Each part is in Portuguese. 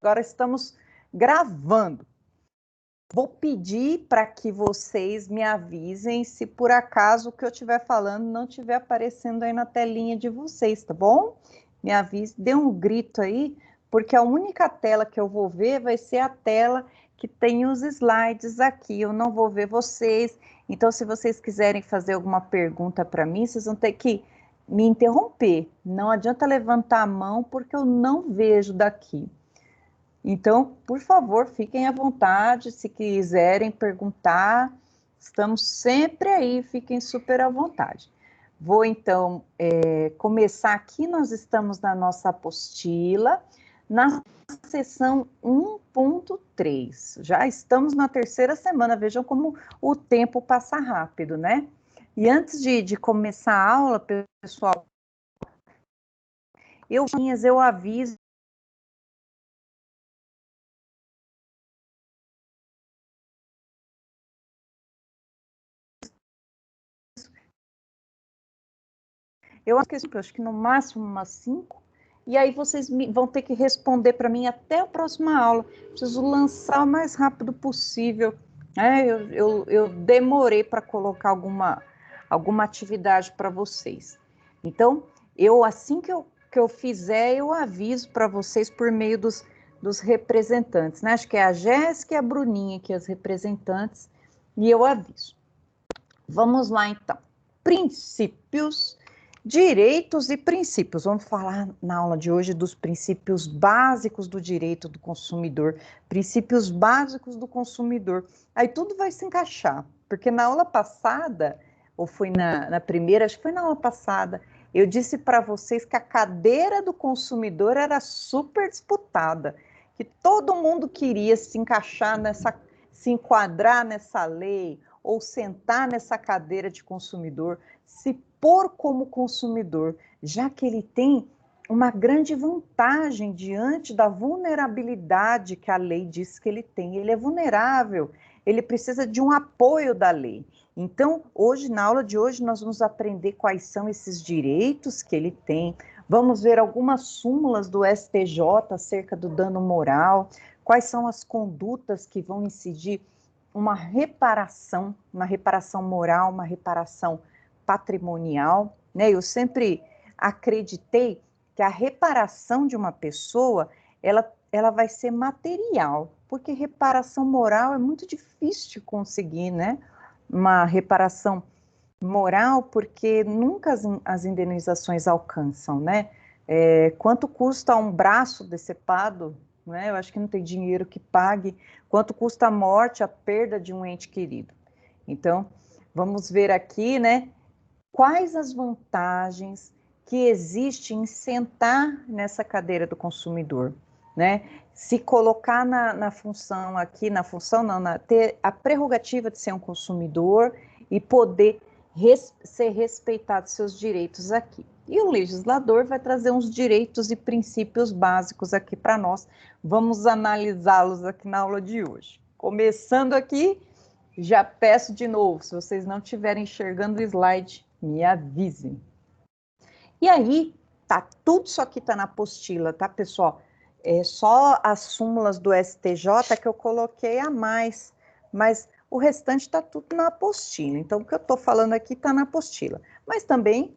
Agora estamos gravando. Vou pedir para que vocês me avisem se por acaso o que eu estiver falando não estiver aparecendo aí na telinha de vocês, tá bom? Me avise, dê um grito aí, porque a única tela que eu vou ver vai ser a tela que tem os slides aqui. Eu não vou ver vocês. Então, se vocês quiserem fazer alguma pergunta para mim, vocês vão ter que me interromper. Não adianta levantar a mão, porque eu não vejo daqui. Então, por favor, fiquem à vontade, se quiserem perguntar, estamos sempre aí, fiquem super à vontade. Vou então começar aqui, nós estamos na nossa apostila, na seção 1.3, já estamos na terceira semana, vejam como o tempo passa rápido, né? E antes de começar a aula, pessoal, eu aviso. Eu acho que no máximo umas 5, e aí vocês vão ter que responder para mim até a próxima aula. Preciso lançar o mais rápido possível. Eu demorei para colocar alguma atividade para vocês. Então, assim que eu fizer, eu aviso para vocês por meio dos representantes, né? Acho que é a Jéssica e a Bruninha aqui, as representantes, e eu aviso. Vamos lá, então. Princípios, direitos e princípios. Vamos falar na aula de hoje dos princípios básicos do direito do consumidor, princípios básicos do consumidor. Aí tudo vai se encaixar, porque na aula passada, ou foi na primeira, acho que foi na aula passada, eu disse para vocês que a cadeira do consumidor era super disputada, que todo mundo queria se encaixar se enquadrar nessa lei, ou sentar nessa cadeira de consumidor, se pôr como consumidor, já que ele tem uma grande vantagem diante da vulnerabilidade que a lei diz que ele tem. Ele é vulnerável, ele precisa de um apoio da lei. Então, hoje, na aula de hoje, nós vamos aprender quais são esses direitos que ele tem, vamos ver algumas súmulas do STJ acerca do dano moral, quais são as condutas que vão incidir uma reparação moral, uma reparação patrimonial, né? Eu sempre acreditei que a reparação de uma pessoa, ela vai ser material, porque reparação moral é muito difícil de conseguir, né? Uma reparação moral, porque nunca as indenizações alcançam, né? Quanto custa um braço decepado, né? Eu acho que não tem dinheiro que pague. Quanto custa a morte, a perda de um ente querido. Então, vamos ver aqui, né? Quais as vantagens que existem em sentar nessa cadeira do consumidor, né? Se colocar na função aqui, ter a prerrogativa de ser um consumidor e poder ser respeitado seus direitos aqui. E o legislador vai trazer uns direitos e princípios básicos aqui para nós. Vamos analisá-los aqui na aula de hoje. Começando aqui, já peço de novo, se vocês não estiverem enxergando o slide, me avisem. E aí, tá, tudo isso aqui tá na apostila, tá, pessoal? É só as súmulas do STJ que eu coloquei a mais, mas o restante está tudo na apostila. Então, o que eu estou falando aqui está na apostila. Mas também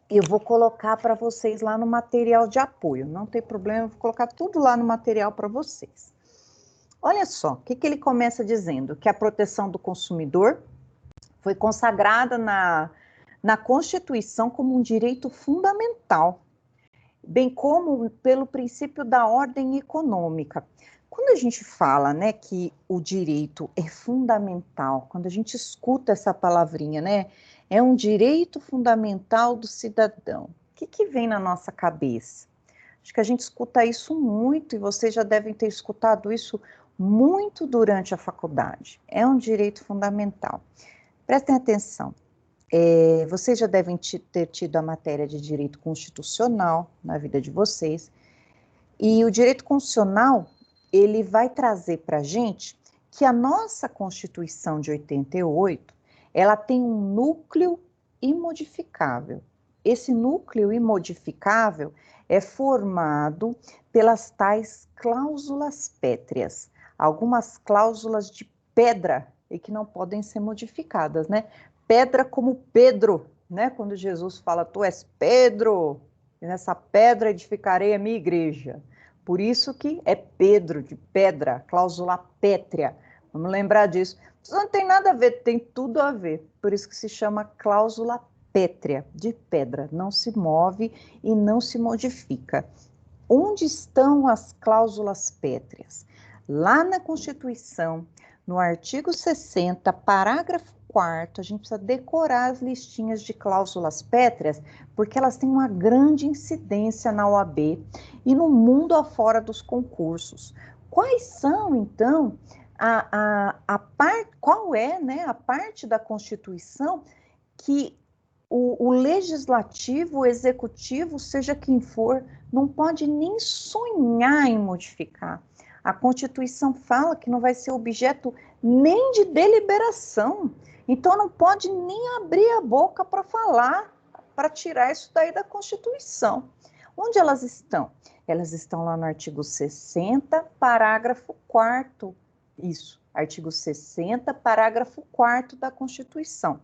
eu vou colocar para vocês lá no material de apoio. Não tem problema, eu vou colocar tudo lá no material para vocês. Olha só, o que ele começa dizendo? Que a proteção do consumidor foi consagrada na Constituição como um direito fundamental, bem como pelo princípio da ordem econômica. Quando a gente fala, né, que o direito é fundamental, quando a gente escuta essa palavrinha, né, é um direito fundamental do cidadão, o que vem na nossa cabeça? Acho que a gente escuta isso muito, e vocês já devem ter escutado isso muito durante a faculdade. É um direito fundamental. Prestem atenção. Vocês já devem ter tido a matéria de direito constitucional na vida de vocês, e o direito constitucional, ele vai trazer para a gente que a nossa Constituição de 88, ela tem um núcleo imodificável. esse núcleo imodificável é formado pelas tais cláusulas pétreas, algumas cláusulas de pedra e que não podem ser modificadas, né? Pedra como Pedro, né? Quando Jesus fala, tu és Pedro, e nessa pedra edificarei a minha igreja. Por isso que é Pedro, de pedra, cláusula pétrea. Vamos lembrar disso. Isso não tem nada a ver, tem tudo a ver. Por isso que se chama cláusula pétrea, de pedra. Não se move e não se modifica. Onde estão as cláusulas pétreas? Lá na Constituição, no artigo 60, parágrafo 4º, a gente precisa decorar as listinhas de cláusulas pétreas, porque elas têm uma grande incidência na OAB e no mundo afora dos concursos. Quais são, então, qual é, né, a parte da Constituição que o legislativo, o executivo, seja quem for, não pode nem sonhar em modificar? A Constituição fala que não vai ser objeto nem de deliberação. Então não pode nem abrir a boca para falar, para tirar isso daí da Constituição. Onde elas estão? Elas estão lá no artigo 60, parágrafo 4º. Isso, artigo 60, parágrafo 4º da Constituição.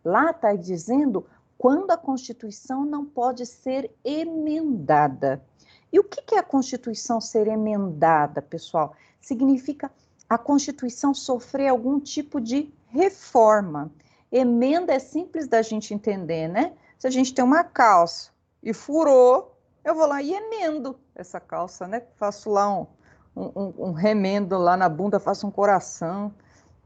Lá está dizendo quando a Constituição não pode ser emendada. E o que é a Constituição ser emendada, pessoal? Significa a Constituição sofrer algum tipo de reforma. Emenda é simples da gente entender, né? Se a gente tem uma calça e furou, eu vou lá e emendo essa calça, né? Faço lá um remendo lá na bunda, faço um coração.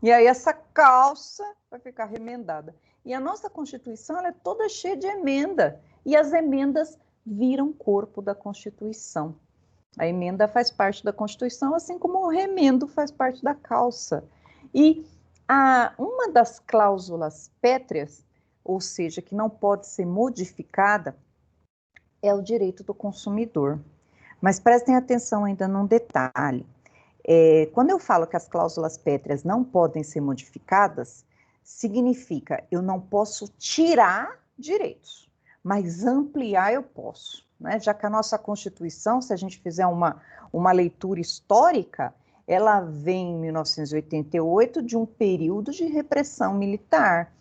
E aí essa calça vai ficar remendada. E a nossa Constituição ela é toda cheia de emenda. E as emendas viram corpo da Constituição. A emenda faz parte da Constituição, assim como o remendo faz parte da calça. E uma das cláusulas pétreas, ou seja, que não pode ser modificada, é o direito do consumidor. Mas prestem atenção ainda num detalhe. Quando eu falo que as cláusulas pétreas não podem ser modificadas, significa eu não posso tirar direitos, mas ampliar eu posso, né? Já que a nossa Constituição, se a gente fizer uma leitura histórica, ela vem em 1988 de um período de repressão militar.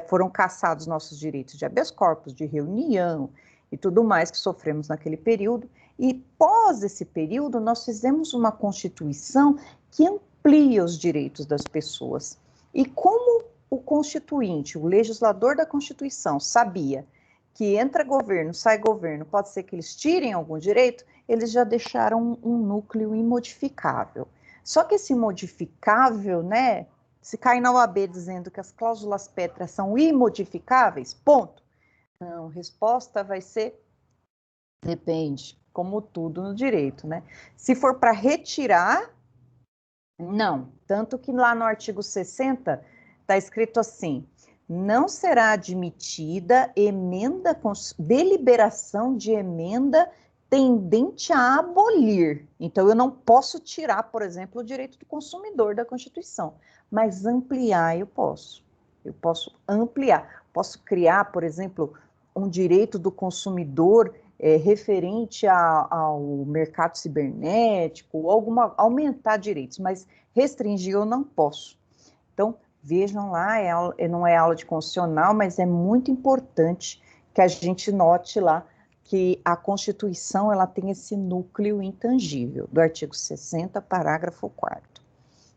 Foram cassados nossos direitos de habeas corpus, de reunião e tudo mais que sofremos naquele período. E pós esse período, nós fizemos uma Constituição que amplia os direitos das pessoas. E como o constituinte, o legislador da Constituição, sabia que entra governo, sai governo, pode ser que eles tirem algum direito, eles já deixaram um núcleo imodificável. Só que esse modificável, né, se cai na OAB dizendo que as cláusulas pétreas são imodificáveis, ponto. Não, a resposta vai ser depende, como tudo no direito, né? Se for para retirar, não. Tanto que lá no artigo 60 está escrito assim: não será admitida deliberação de emenda tendente a abolir. Então, eu não posso tirar, por exemplo, o direito do consumidor da Constituição, mas ampliar eu posso. Eu posso ampliar. Posso criar, por exemplo, um direito do consumidor referente ao mercado cibernético, aumentar direitos, mas restringir eu não posso. Então, vejam lá, não é aula de constitucional, mas é muito importante que a gente note lá que a Constituição ela tem esse núcleo intangível, do artigo 60, parágrafo 4º.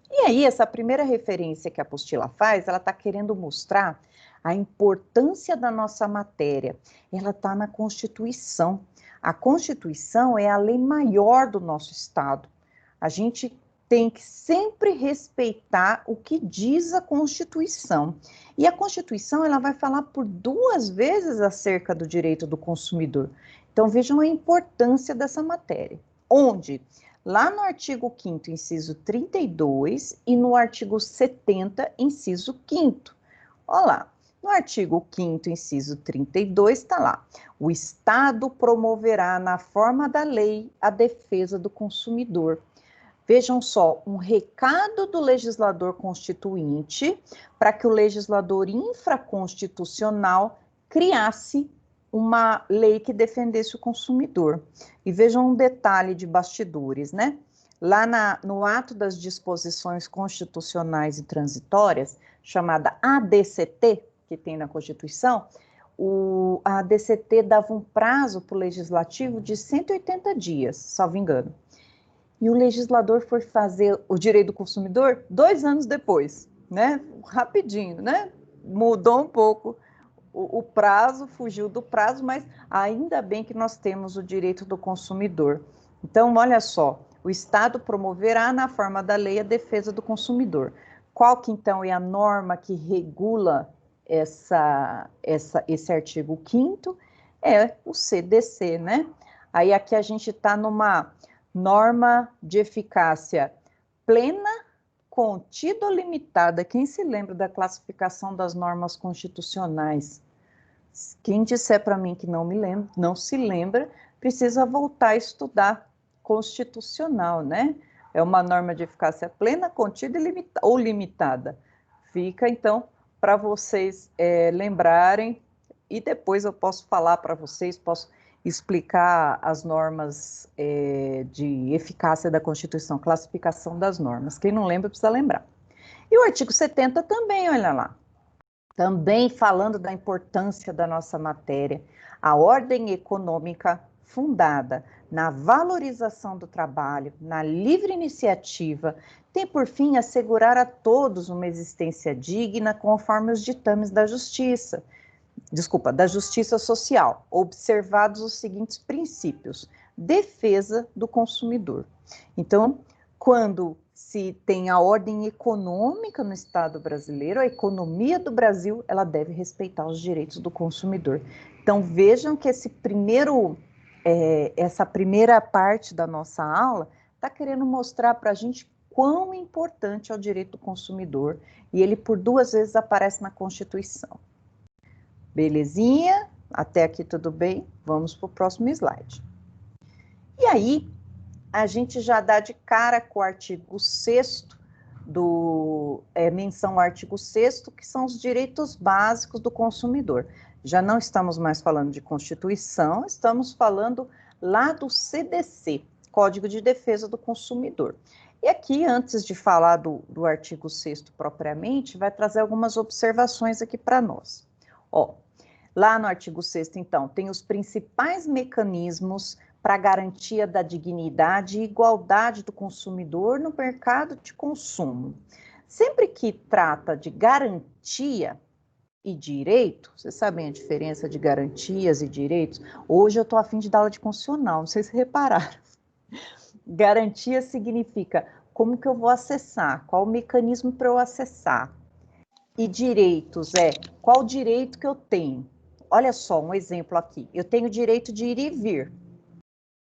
E aí, essa primeira referência que a apostila faz, ela está querendo mostrar a importância da nossa matéria. Ela está na Constituição. A Constituição é a lei maior do nosso Estado. A gente tem que sempre respeitar o que diz a Constituição. E a Constituição ela vai falar por 2 vezes acerca do direito do consumidor. Então, vejam a importância dessa matéria. Onde? Lá no artigo 5º, inciso 32, e no artigo 70, inciso 5º. Olha lá, no artigo 5º, inciso 32, está lá: o Estado promoverá, na forma da lei, a defesa do consumidor. Vejam só, um recado do legislador constituinte para que o legislador infraconstitucional criasse uma lei que defendesse o consumidor. E vejam um detalhe de bastidores, né? Lá no ato das disposições constitucionais e transitórias, chamada ADCT, que tem na Constituição, a ADCT dava um prazo para o legislativo de 180 dias, salvo engano. E o legislador foi fazer o direito do consumidor 2 anos depois, né? Rapidinho, né? Mudou um pouco o prazo, fugiu do prazo, mas ainda bem que nós temos o direito do consumidor. Então, olha só, o Estado promoverá na forma da lei a defesa do consumidor. Qual que então é a norma que regula esse artigo 5º? É o CDC, né? Aí aqui a gente está numa norma de eficácia plena, contida ou limitada. Quem se lembra da classificação das normas constitucionais? Quem disser para mim que não se lembra, precisa voltar a estudar constitucional, né? É uma norma de eficácia plena, contida ou limitada. Fica, então, para vocês lembrarem, e depois eu posso falar para vocês, posso explicar as normas de eficácia da Constituição, classificação das normas. Quem não lembra, precisa lembrar. E o artigo 70 também, olha lá. Também falando da importância da nossa matéria, a ordem econômica fundada na valorização do trabalho, na livre iniciativa, tem por fim assegurar a todos uma existência digna conforme os ditames da justiça social, observados os seguintes princípios: defesa do consumidor. Então, quando se tem a ordem econômica no Estado brasileiro, a economia do Brasil, ela deve respeitar os direitos do consumidor. Então, vejam que essa primeira parte da nossa aula está querendo mostrar para a gente quão importante é o direito do consumidor, e ele por 2 vezes aparece na Constituição. Belezinha? Até aqui tudo bem? Vamos para o próximo slide. E aí, a gente já dá de cara com o artigo 6º, menção ao artigo 6º, que são os direitos básicos do consumidor. Já não estamos mais falando de Constituição, estamos falando lá do CDC, Código de Defesa do Consumidor. E aqui, antes de falar do artigo 6º propriamente, vai trazer algumas observações aqui para nós. Ó, lá no artigo 6º, então, tem os principais mecanismos para a garantia da dignidade e igualdade do consumidor no mercado de consumo. Sempre que trata de garantia e direito, vocês sabem a diferença de garantias e direitos? Hoje eu estou a fim de dar aula de constitucional, não sei se repararam. Garantia significa como que eu vou acessar, qual o mecanismo para eu acessar. E direitos qual o direito que eu tenho. Olha só, um exemplo aqui. Eu tenho o direito de ir e vir.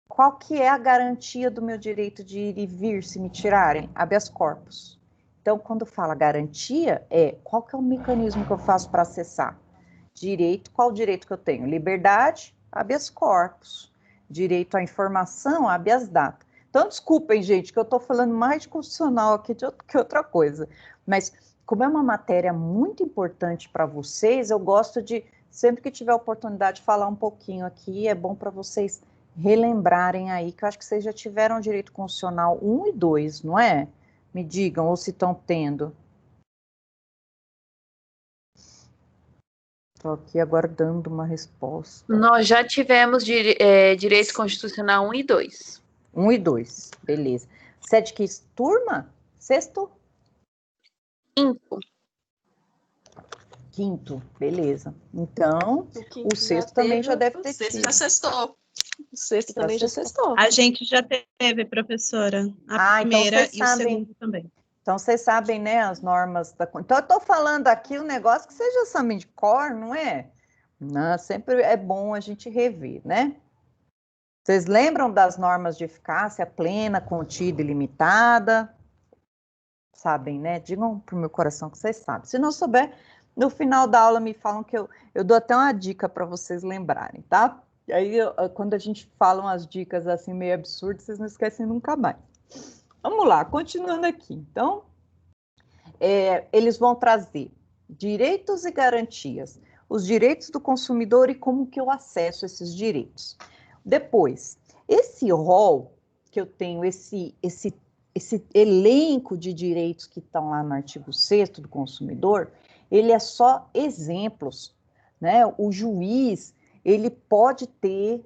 Qual que é a garantia do meu direito de ir e vir se me tirarem? Habeas corpus. Então, quando fala garantia, qual que é o mecanismo que eu faço para acessar? Direito, qual o direito que eu tenho? Liberdade, habeas corpus. Direito à informação, habeas data. Então, desculpem, gente, que eu estou falando mais de constitucional aqui que outra coisa. Mas, como é uma matéria muito importante para vocês, eu gosto de, sempre que tiver oportunidade, falar um pouquinho aqui. É bom para vocês relembrarem aí, que eu acho que vocês já tiveram direito constitucional 1 e 2, não é? Me digam, ou se estão tendo. Estou aqui aguardando uma resposta. Nós já tivemos direito constitucional 1 e 2. 1 e 2, beleza. Você é de que turma? 6º? 5. 5º, beleza. Então, o 6º também já deve ter tido. O 6º já sextou. O 6º também já sextou. A gente já teve, professora. A primeira então e o segundo também. Então, vocês sabem, né, as normas da... Então, eu estou falando aqui um negócio que vocês já sabem de cor, não é? Não, sempre é bom a gente rever, né? Vocês lembram das normas de eficácia plena, contida e limitada? Sabem, né? Digam para o meu coração que vocês sabem. Se não souber, no final da aula me falam que eu dou até uma dica para vocês lembrarem, tá? E aí, quando a gente fala umas dicas assim meio absurdas, vocês não esquecem nunca mais. Vamos lá, continuando aqui. Então, eles vão trazer direitos e garantias. os direitos do consumidor e como que eu acesso esses direitos. Depois, esse rol que eu tenho, esse elenco de direitos que estão lá no artigo 6º do consumidor, ele é só exemplos, né? O juiz, ele pode ter,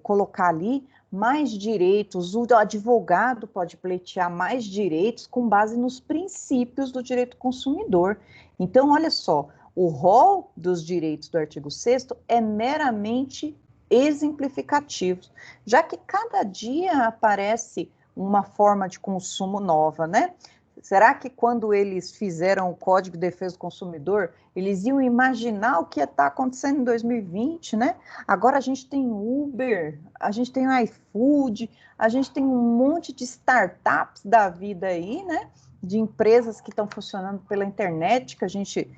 colocar ali mais direitos, o advogado pode pleitear mais direitos com base nos princípios do direito do consumidor. Então, olha só, o rol dos direitos do artigo 6º é meramente exemplificativo, já que cada dia aparece uma forma de consumo nova, né? Será que quando eles fizeram o Código de Defesa do Consumidor, eles iam imaginar o que ia estar acontecendo em 2020, né? Agora a gente tem Uber, a gente tem iFood, a gente tem um monte de startups da vida aí, né? De empresas que estão funcionando pela internet, que a gente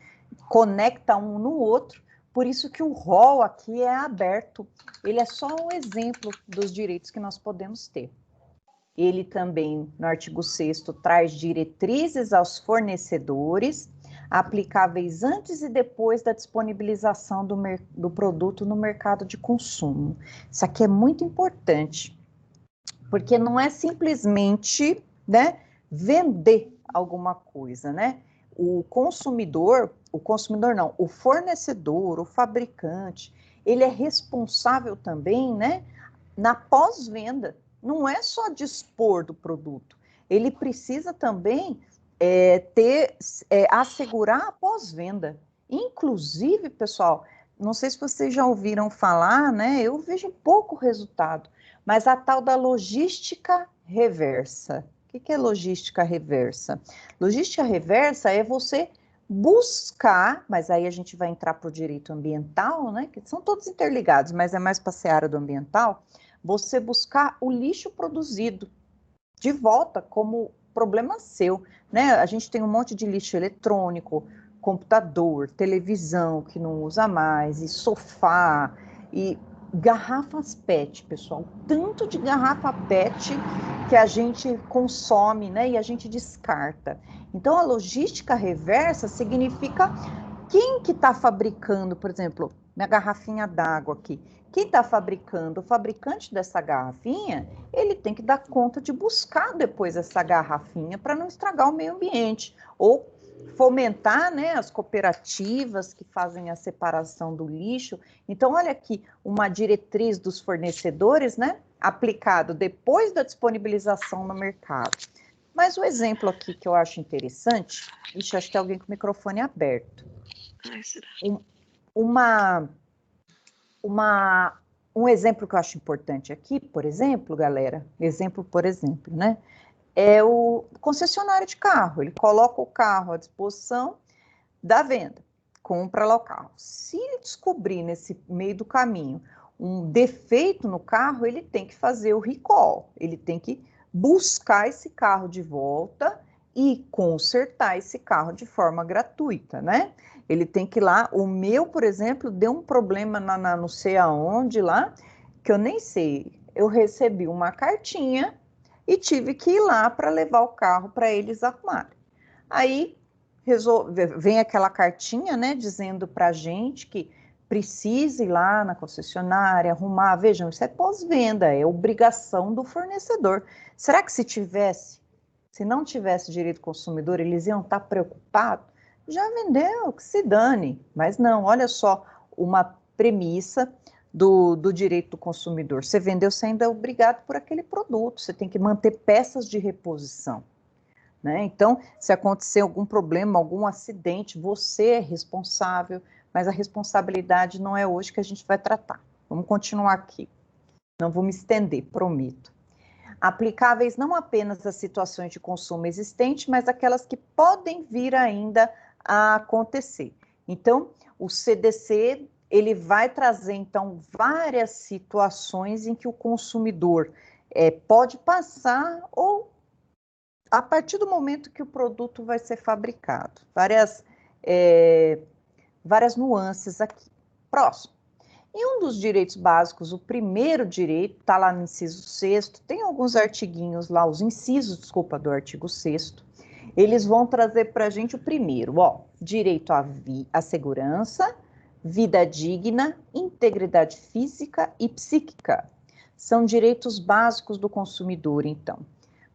conecta um no outro. Por isso que o rol aqui é aberto. Ele é só um exemplo dos direitos que nós podemos ter. Ele também, no artigo 6º, traz diretrizes aos fornecedores, aplicáveis antes e depois da disponibilização do produto no mercado de consumo. Isso aqui é muito importante, porque não é simplesmente, né, vender alguma coisa, né? O fornecedor, o fabricante, ele é responsável também, né, na pós-venda. Não é só dispor do produto, ele precisa também assegurar a pós-venda. Inclusive, pessoal, não sei se vocês já ouviram falar, né? Eu vejo pouco resultado, mas a tal da logística reversa. O que é logística reversa? Logística reversa é você buscar, mas aí a gente vai entrar para o direito ambiental, né? Que são todos interligados, mas é mais para a seara do ambiental. Você buscar o lixo produzido de volta como problema seu, né? A gente tem um monte de lixo eletrônico, computador, televisão que não usa mais, e sofá, e garrafas PET, pessoal. Tanto de garrafa PET que a gente consome, né? E a gente descarta. Então, a logística reversa significa quem que está fabricando, por exemplo, minha garrafinha d'água aqui. Quem está fabricando? O fabricante dessa garrafinha, ele tem que dar conta de buscar depois essa garrafinha para não estragar o meio ambiente. Ou fomentar, né, as cooperativas que fazem a separação do lixo. Então, olha aqui, uma diretriz dos fornecedores, né, aplicado depois da disponibilização no mercado. Mas o exemplo aqui que eu acho interessante, acho que tem alguém com o microfone aberto. Um exemplo que eu acho importante aqui, por exemplo, galera, né? É o concessionário de carro. Ele coloca o carro à disposição da venda, compra lá o carro. Se ele descobrir nesse meio do caminho um defeito no carro, ele tem que fazer o recall, ele tem que buscar esse carro de volta e consertar esse carro de forma gratuita, né? Ele tem que ir lá, o meu, por exemplo, deu um problema não sei aonde lá, que eu nem sei, eu recebi uma cartinha e tive que ir lá para levar o carro para eles arrumarem. Aí vem aquela cartinha, né, dizendo para a gente que precisa ir lá na concessionária, arrumar. Vejam, isso é pós-venda, é obrigação do fornecedor. Será que se não tivesse direito do consumidor, eles iam estar preocupados? Já vendeu, que se dane. Mas não, olha só, uma premissa do direito do consumidor. Você vendeu, você ainda é obrigado por aquele produto, você tem que manter peças de reposição, né? Então, se acontecer algum problema, algum acidente, você é responsável, mas a responsabilidade não é hoje que a gente vai tratar. Vamos continuar aqui. Não vou me estender, prometo. Aplicáveis não apenas às situações de consumo existente, mas aquelas que podem vir ainda a acontecer. Então, o CDC, ele vai trazer, então, várias situações em que o consumidor pode passar ou a partir do momento que o produto vai ser fabricado. Várias nuances aqui. Próximo. E um dos direitos básicos, o primeiro direito, está lá no inciso 6º, tem alguns artiguinhos lá, os incisos, do artigo 6º, Eles vão trazer para a gente o primeiro, ó, direito à segurança, vida digna, integridade física e psíquica. São direitos básicos do consumidor, então.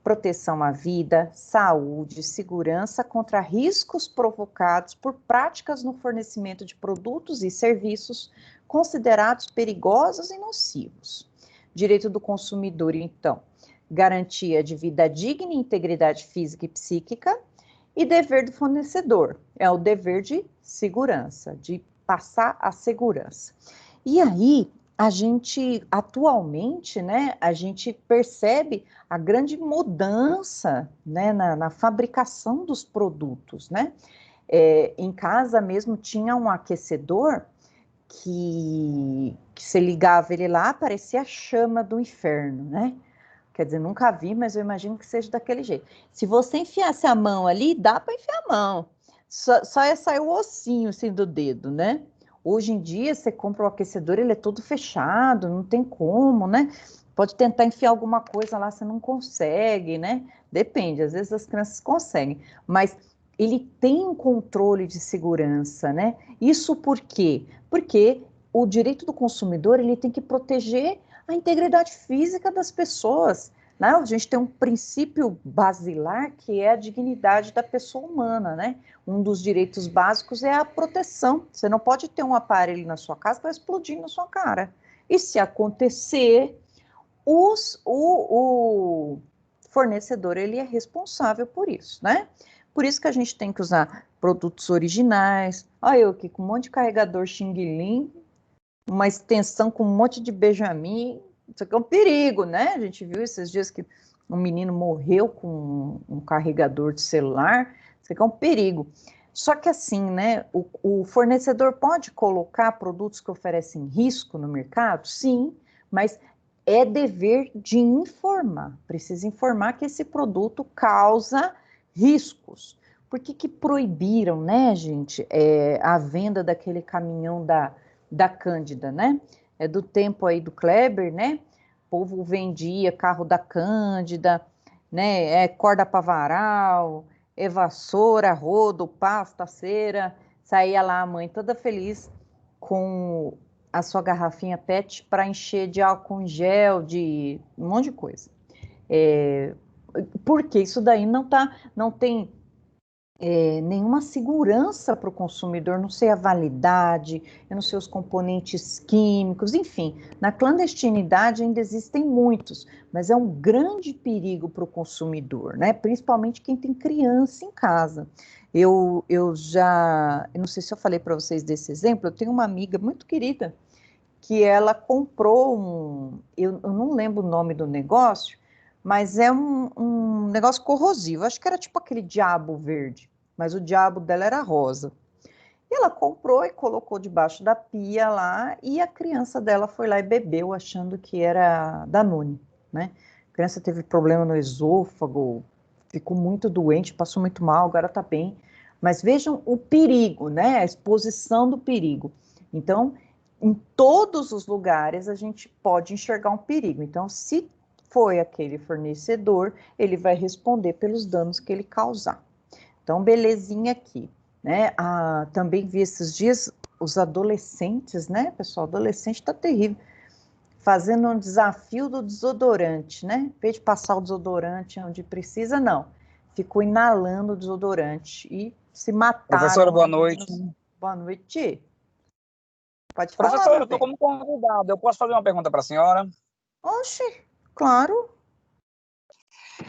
Proteção à vida, saúde, segurança contra riscos provocados por práticas no fornecimento de produtos e serviços considerados perigosos e nocivos. Direito do consumidor, então, garantia de vida digna, integridade física e psíquica, e dever do fornecedor, é o dever de segurança, de passar a segurança. E aí, a gente, atualmente, né, a gente percebe a grande mudança, né, na fabricação dos produtos, né? Em casa mesmo tinha um aquecedor que você ligava ele lá, parecia a chama do inferno, né? Quer dizer, nunca vi, mas eu imagino que seja daquele jeito. Se você enfiasse a mão ali, dá para enfiar a mão. Só ia sair o ossinho assim do dedo, né? Hoje em dia, você compra o aquecedor, ele é todo fechado, não tem como, né? Pode tentar enfiar alguma coisa lá, você não consegue, né? Depende, às vezes as crianças conseguem, mas ele tem um controle de segurança, né? Isso por quê? Porque o direito do consumidor, ele tem que proteger a integridade física das pessoas, né? A gente tem um princípio basilar que é a dignidade da pessoa humana, né? Um dos direitos básicos é a proteção. Você não pode ter um aparelho na sua casa para explodir na sua cara. E se acontecer, o fornecedor ele é responsável por isso, né? Por isso que a gente tem que usar produtos originais. Olha eu aqui com um monte de carregador Xing-Ling, uma extensão com um monte de Benjamin. Isso aqui é um perigo, né? A gente viu esses dias que um menino morreu com um carregador de celular. Isso aqui é um perigo. Só que assim, né? O fornecedor pode colocar produtos que oferecem risco no mercado? Sim, mas é dever de informar. Precisa informar que esse produto causa riscos. Por que proibiram, né, gente, a venda daquele caminhão da Cândida, né? É do tempo aí do Kleber, né? O povo vendia carro da Cândida, né? Corda para varal, vassoura, rodo, pasta, cera. Saía lá a mãe toda feliz com a sua garrafinha PET para encher de álcool em gel, de um monte de coisa. Porque isso daí não tem nenhuma segurança para o consumidor, não sei a validade, eu não sei os componentes químicos, enfim, na clandestinidade ainda existem muitos, mas é um grande perigo para o consumidor, né? Principalmente quem tem criança em casa. Eu não sei se eu falei para vocês desse exemplo, eu tenho uma amiga muito querida que ela comprou eu não lembro o nome do negócio, mas é um negócio corrosivo. Acho que era tipo aquele diabo verde, mas o diabo dela era rosa. E ela comprou e colocou debaixo da pia lá, e a criança dela foi lá e bebeu, achando que era Danone, né? A criança teve problema no esôfago, ficou muito doente, passou muito mal, agora tá bem. Mas vejam o perigo, né? A exposição do perigo. Então, em todos os lugares a gente pode enxergar um perigo. Então, se foi aquele fornecedor, ele vai responder pelos danos que ele causar. Então, belezinha aqui, né? Também vi esses dias os adolescentes, né, pessoal? Adolescente tá terrível, fazendo um desafio do desodorante, né? Em vez de passar o desodorante onde precisa, não. Ficou inalando o desodorante e se mataram. Professora, boa noite. Boa noite. Pode falar. Professora, eu estou como convidado. Eu posso fazer uma pergunta para a senhora? Oxe, claro.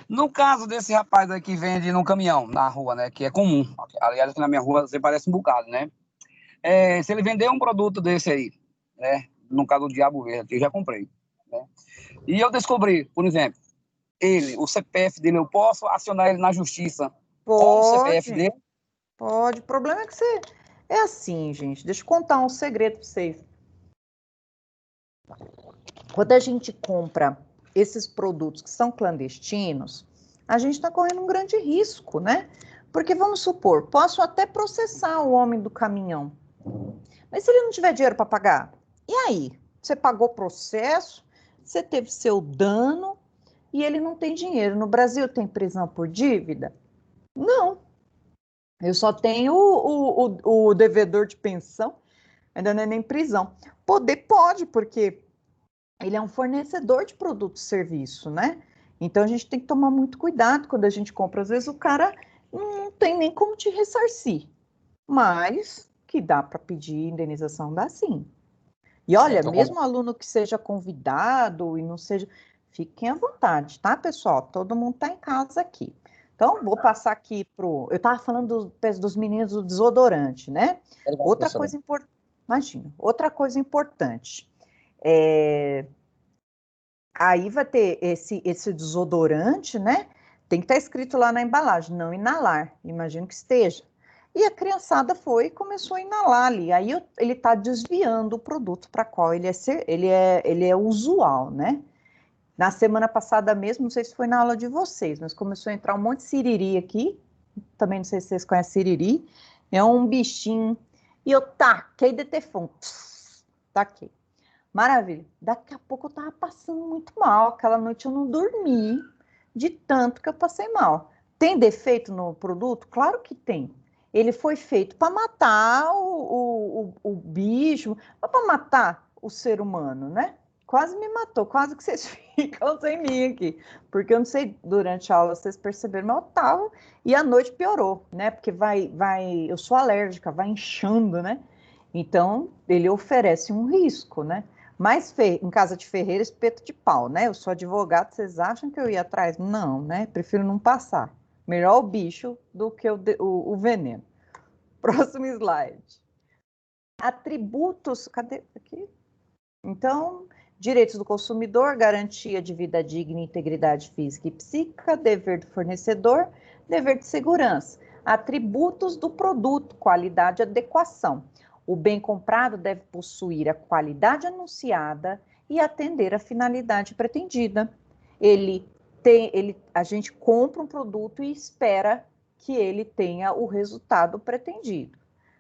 No caso desse rapaz aí que vende no caminhão, na rua, né? Que é comum. Aliás, aqui na minha rua você parece um bocado, né? Se ele vender um produto desse aí, né? No caso do Diabo Verde, que eu já comprei, né? E eu descobri, por exemplo, o CPF dele, eu posso acionar ele na justiça com o CPF dele? Pode. O problema é que você... É assim, gente. Deixa eu contar um segredo para vocês. Quando a gente compra esses produtos que são clandestinos, a gente está correndo um grande risco, né? Porque, vamos supor, posso até processar o homem do caminhão, mas se ele não tiver dinheiro para pagar, e aí? Você pagou o processo, você teve seu dano e ele não tem dinheiro. No Brasil tem prisão por dívida? Não, eu só tenho o devedor de pensão, ainda não é nem prisão. Poder pode, porque ele é um fornecedor de produto e serviço, né? Então a gente tem que tomar muito cuidado quando a gente compra. Às vezes o cara não tem nem como te ressarcir, mas que dá para pedir indenização, dá sim. E olha, mesmo aluno que seja convidado e não seja, fiquem à vontade, tá, pessoal? Todo mundo está em casa aqui. Então, vou passar aqui eu estava falando dos meninos do desodorante, né? Outra coisa importante, imagina, outra coisa importante. Aí vai ter esse desodorante, né? Tem que estar escrito lá na embalagem, não inalar, imagino que esteja. E a criançada foi e começou a inalar ali. Aí ele está desviando o produto para qual ele é usual, né? Na semana passada mesmo, não sei se foi na aula de vocês, mas começou a entrar um monte de siriri aqui. Também não sei se vocês conhecem siriri. É um bichinho. E eu taquei detefon. Taquei. Maravilha. Daqui a pouco eu tava passando muito mal. Aquela noite eu não dormi de tanto que eu passei mal. Tem defeito no produto? Claro que tem. Ele foi feito para matar o bicho, não para matar o ser humano, né? Quase me matou, quase que vocês ficam sem mim aqui. Porque eu não sei, durante a aula vocês perceberam, mas eu tava, e a noite piorou, né? Porque eu sou alérgica, vai inchando, né? Então, ele oferece um risco, né? Mas em casa de ferreiro, espeto de pau, né? Eu sou advogado, vocês acham que eu ia atrás? Não, né? Prefiro não passar. Melhor o bicho do que o veneno. Próximo slide. Atributos, cadê aqui? Então, direitos do consumidor, garantia de vida digna, integridade física e psíquica, dever do fornecedor, dever de segurança. Atributos do produto, qualidade e adequação. O bem comprado deve possuir a qualidade anunciada e atender a finalidade pretendida. A gente compra um produto e espera que ele tenha o resultado pretendido.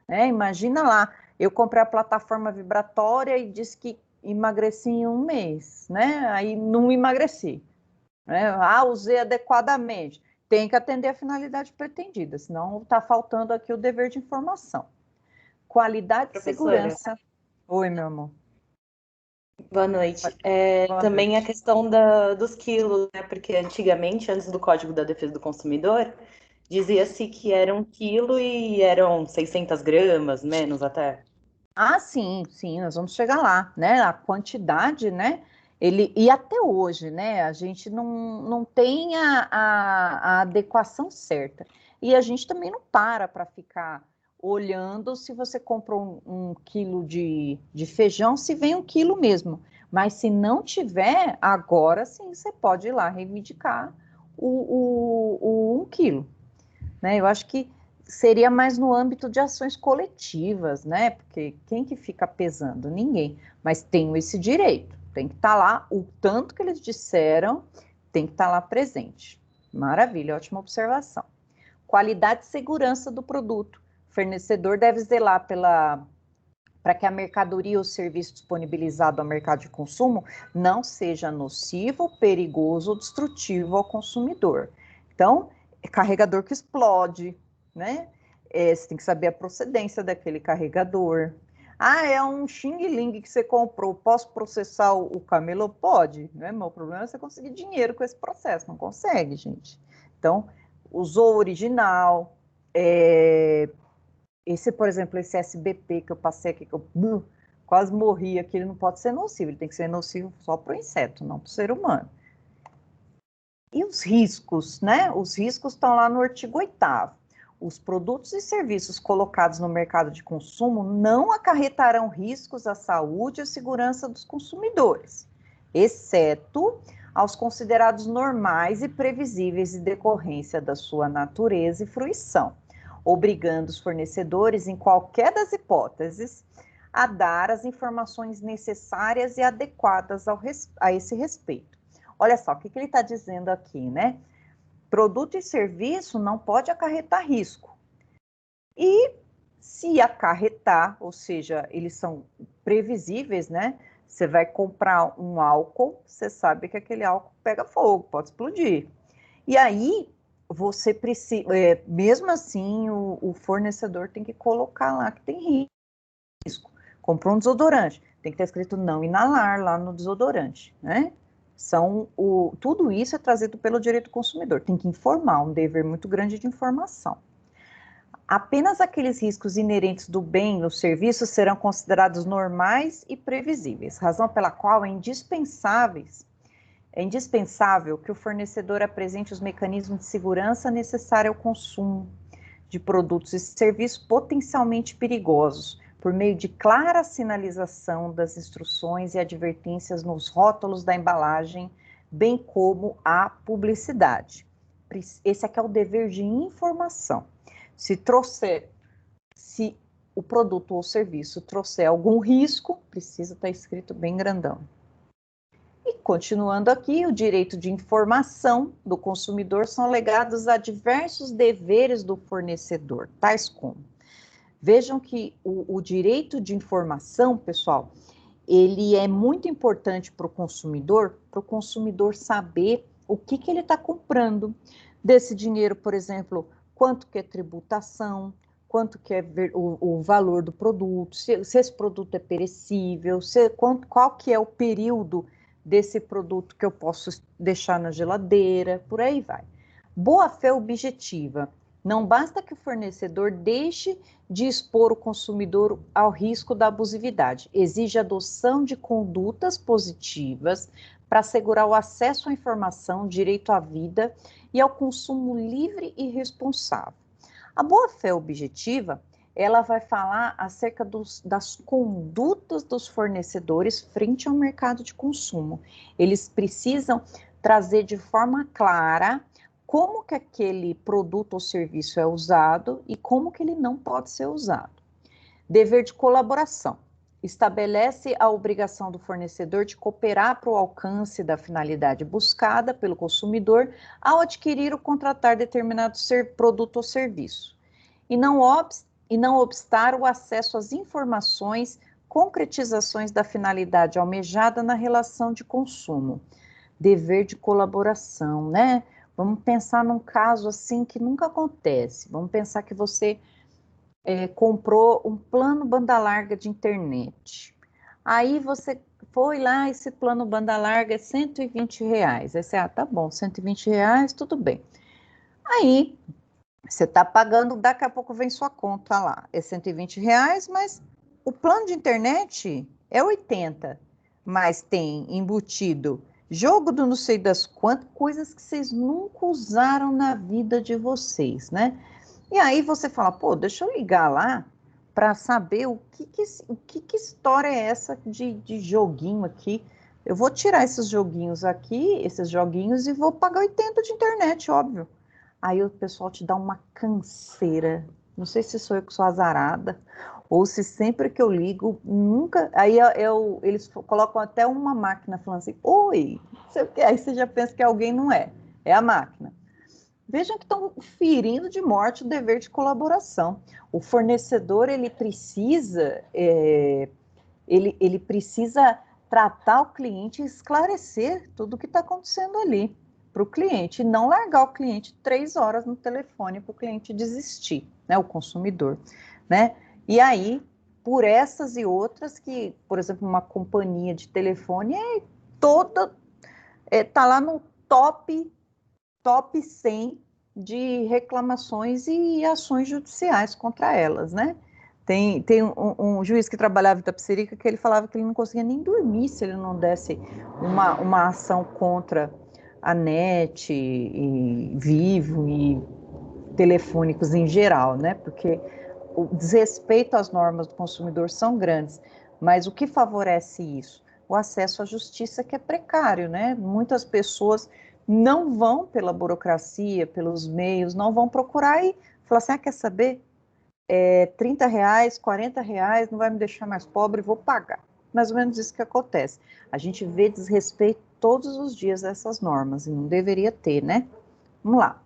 Né? Imagina lá, eu comprei a plataforma vibratória e disse que emagreci em um mês, né? Aí não emagreci. Né? Usei adequadamente. Tem que atender a finalidade pretendida, senão está faltando aqui o dever de informação. Qualidade e segurança. Oi, meu amor. Boa noite. Também a questão dos quilos, né? Porque antigamente, antes do Código da Defesa do Consumidor, dizia-se que era 1 quilo e eram 600 gramas, menos até. Sim, nós vamos chegar lá, né? A quantidade, né? E até hoje, né? A gente não tem a adequação certa. E a gente também não para ficar olhando se você comprou um quilo de feijão, se vem 1 quilo mesmo. Mas se não tiver, agora sim você pode ir lá reivindicar o 1 quilo. Né? Eu acho que seria mais no âmbito de ações coletivas, né? Porque quem que fica pesando? Ninguém. Mas tem esse direito. Tem que estar lá, o tanto que eles disseram, tem que estar lá presente. Maravilha, ótima observação. Qualidade e segurança do produto. O fornecedor deve zelar para que a mercadoria ou serviço disponibilizado ao mercado de consumo não seja nocivo, perigoso ou destrutivo ao consumidor. Então, carregador que explode, né? Você tem que saber a procedência daquele carregador. É um Xing Ling que você comprou, posso processar o camelô? Pode, né? Mas o problema é você conseguir dinheiro com esse processo, não consegue, gente. Então, usou o original, esse, por exemplo, esse SBP que eu passei aqui, que eu quase morri aqui, ele não pode ser nocivo, ele tem que ser nocivo só para o inseto, não para o ser humano. E os riscos, né? Os riscos estão lá no artigo 8º. Os produtos e serviços colocados no mercado de consumo não acarretarão riscos à saúde e à segurança dos consumidores, exceto aos considerados normais e previsíveis em decorrência da sua natureza e fruição, obrigando os fornecedores, em qualquer das hipóteses, a dar as informações necessárias e adequadas a esse respeito. Olha só, o que ele está dizendo aqui, né? Produto e serviço não pode acarretar risco. E se acarretar, ou seja, eles são previsíveis, né? Você vai comprar um álcool, você sabe que aquele álcool pega fogo, pode explodir. E aí, você precisa, mesmo assim, o fornecedor tem que colocar lá que tem risco. Comprou um desodorante, tem que estar escrito não inalar lá no desodorante, né? Tudo isso é trazido pelo direito do consumidor, tem que informar, um dever muito grande de informação. Apenas aqueles riscos inerentes do bem ou serviço serão considerados normais e previsíveis, razão pela qual é indispensável que o fornecedor apresente os mecanismos de segurança necessários ao consumo de produtos e serviços potencialmente perigosos, por meio de clara sinalização das instruções e advertências nos rótulos da embalagem, bem como a publicidade. Esse aqui é o dever de informação. Se o produto ou serviço trouxer algum risco, precisa estar escrito bem grandão. E continuando aqui, o direito de informação do consumidor são legados a diversos deveres do fornecedor, tais como: vejam que o direito de informação, pessoal, ele é muito importante para o consumidor saber o que ele está comprando. Desse dinheiro, por exemplo, quanto que é tributação, quanto que é o valor do produto, se esse produto é perecível, qual que é o período desse produto que eu posso deixar na geladeira, por aí vai. Boa-fé objetiva. Não basta que o fornecedor deixe de expor o consumidor ao risco da abusividade. Exige a adoção de condutas positivas para assegurar o acesso à informação, direito à vida e ao consumo livre e responsável. A boa-fé objetiva, ela vai falar acerca das condutas dos fornecedores frente ao mercado de consumo. Eles precisam trazer de forma clara como que aquele produto ou serviço é usado e como que ele não pode ser usado. Dever de colaboração. Estabelece a obrigação do fornecedor de cooperar para o alcance da finalidade buscada pelo consumidor ao adquirir ou contratar determinado produto ou serviço. E não obstar o acesso às informações, concretizações da finalidade almejada na relação de consumo. Dever de colaboração, né? Vamos pensar num caso assim que nunca acontece. Vamos pensar que você comprou um plano banda larga de internet. Aí você foi lá, esse plano banda larga é R$120. Aí você, tá bom, R$120, tudo bem. Aí você está pagando, daqui a pouco vem sua conta lá. É R$120, mas o plano de internet é 80, mas tem embutido jogo do não sei das quantas, coisas que vocês nunca usaram na vida de vocês, né? E aí você fala, pô, deixa eu ligar lá para saber o que história é essa de joguinho aqui. Eu vou tirar esses joguinhos aqui, esses joguinhos, e vou pagar 80 de internet, óbvio. Aí o pessoal te dá uma canseira. Não sei se sou eu que sou azarada, ou se sempre que eu ligo, nunca... Aí eles colocam até uma máquina falando assim, oi, não sei o que. Aí você já pensa que alguém não é a máquina. Vejam que estão ferindo de morte o dever de colaboração. O fornecedor, ele precisa tratar o cliente e esclarecer tudo o que está acontecendo ali para o cliente, e não largar o cliente 3 horas no telefone para o cliente desistir, né, o consumidor, né? E aí, por essas e outras que, por exemplo, uma companhia de telefone tá lá no top 100 de reclamações e ações judiciais contra elas, né? Tem um juiz que trabalhava em Itapecerica que ele falava que ele não conseguia nem dormir se ele não desse uma ação contra a NET, e Vivo e telefônicos em geral, né? Porque o desrespeito às normas do consumidor são grandes, mas o que favorece isso? O acesso à justiça, que é precário, né? Muitas pessoas não vão pela burocracia, pelos meios, não vão procurar e falar assim, quer saber? R$30, R$40, não vai me deixar mais pobre, vou pagar. Mais ou menos isso que acontece. A gente vê desrespeito todos os dias a essas normas, e não deveria ter, né? Vamos lá.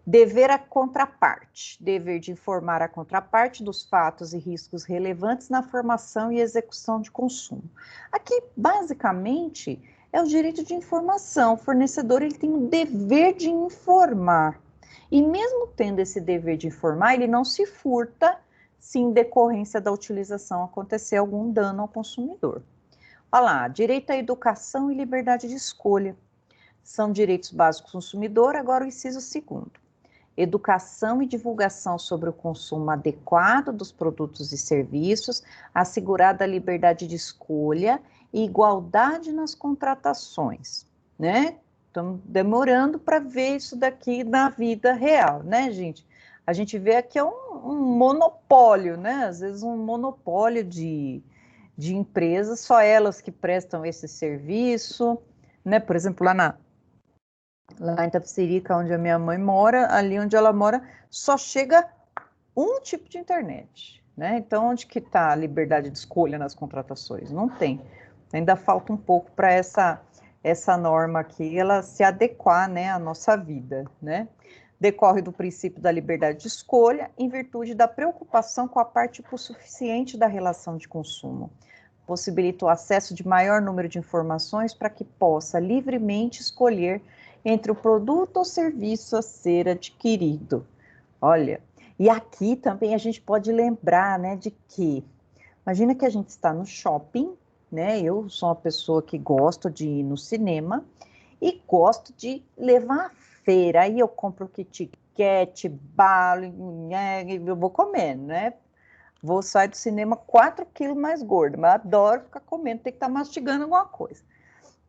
Dever à contraparte. Dever de informar a contraparte dos fatos e riscos relevantes na formação e execução de consumo. Aqui, basicamente, é o direito de informação. O fornecedor, ele tem o dever de informar. E mesmo tendo esse dever de informar, ele não se furta se em decorrência da utilização acontecer algum dano ao consumidor. Olha lá, direito à educação e liberdade de escolha. São direitos básicos do consumidor, agora o inciso 2º. Educação e divulgação sobre o consumo adequado dos produtos e serviços, assegurada a liberdade de escolha e igualdade nas contratações, né? Estamos demorando para ver isso daqui na vida real, né, gente? A gente vê aqui um monopólio, né? Às vezes um monopólio de empresas, só elas que prestam esse serviço, né? Por exemplo, lá em Itapecerica, onde a minha mãe mora, ali onde ela mora, só chega um tipo de internet, né? Então, onde que está a liberdade de escolha nas contratações? Não tem. Ainda falta um pouco para essa norma aqui, ela se adequar, né, à nossa vida, né? Decorre do princípio da liberdade de escolha, em virtude da preocupação com a parte hipossuficiente da relação de consumo. Possibilita o acesso de maior número de informações para que possa livremente escolher entre o produto ou serviço a ser adquirido. Olha, e aqui também a gente pode lembrar, né, de que, imagina que a gente está no shopping, né, eu sou uma pessoa que gosto de ir no cinema e gosto de levar a feira, aí eu compro o Kit Kat, balo, eu vou comendo, né, vou sair do cinema 4 quilos mais gorda, mas adoro ficar comendo, tem que estar mastigando alguma coisa.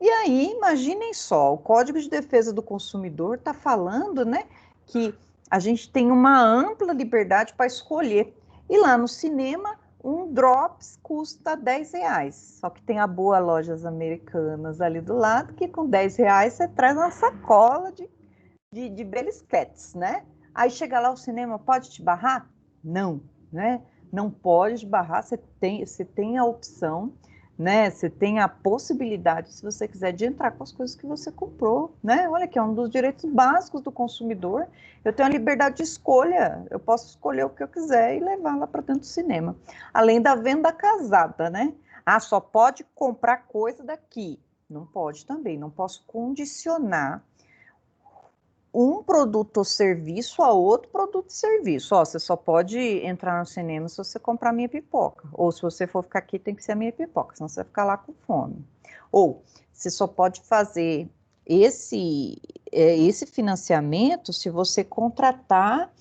E aí, imaginem só, o Código de Defesa do Consumidor está falando, né, que a gente tem uma ampla liberdade para escolher. E lá no cinema, um Drops custa R$10. Só que tem a Boa Lojas Americanas ali do lado, que com R$10 você traz uma sacola de belisquetes, né? Aí chega lá o cinema, pode te barrar? Não, né? Não pode barrar, você tem a opção, né? Você tem a possibilidade, se você quiser, de entrar com as coisas que você comprou, né? Olha que é um dos direitos básicos do consumidor. Eu tenho a liberdade de escolha, eu posso escolher o que eu quiser e levar lá para dentro do cinema. Além da venda casada, né? Ah, só pode comprar coisa daqui. Não pode também, não posso condicionar um produto ou serviço a outro produto e serviço. Ó, você só pode entrar no cinema se você comprar minha pipoca. Ou se você for ficar aqui, tem que ser a minha pipoca, senão você vai ficar lá com fome. Ou você só pode fazer esse financiamento se você contratar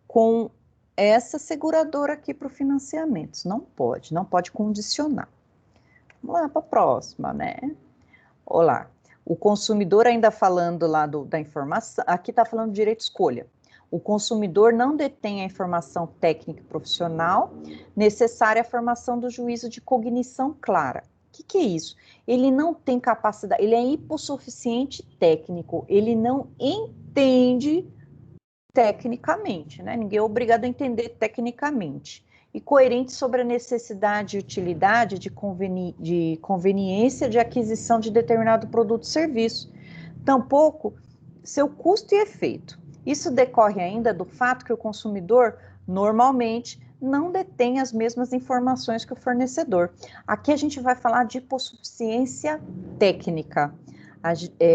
com essa seguradora aqui para o financiamento. Não pode condicionar. Vamos lá para a próxima, né? Olá. O consumidor, ainda falando lá da informação, aqui está falando de direito de escolha. O consumidor não detém a informação técnica e profissional necessária à formação do juízo de cognição clara. O que é isso? Ele não tem capacidade, ele é hipossuficiente técnico, ele não entende tecnicamente, né? Ninguém é obrigado a entender tecnicamente. E coerente sobre a necessidade e utilidade de conveniência de aquisição de determinado produto ou serviço. Tampouco seu custo e efeito. Isso decorre ainda do fato que o consumidor, normalmente, não detém as mesmas informações que o fornecedor. Aqui a gente vai falar de hipossuficiência técnica.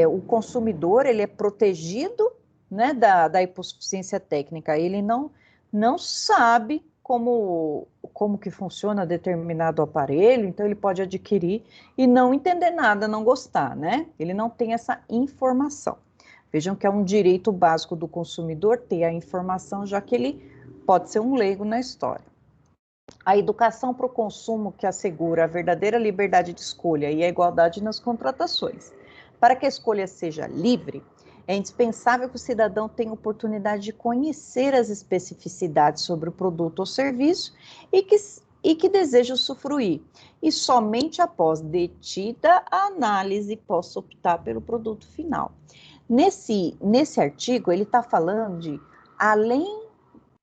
O consumidor, ele é protegido, né, da hipossuficiência técnica. Ele não sabe como que funciona determinado aparelho, então ele pode adquirir e não entender nada, não gostar, né? Ele não tem essa informação. Vejam que é um direito básico do consumidor ter a informação, já que ele pode ser um leigo na história. A educação para o consumo que assegura a verdadeira liberdade de escolha e a igualdade nas contratações. Para que a escolha seja livre, é indispensável que o cidadão tenha oportunidade de conhecer as especificidades sobre o produto ou serviço e que deseja usufruir. E somente após detida a análise possa optar pelo produto final. Nesse artigo, ele está falando de, além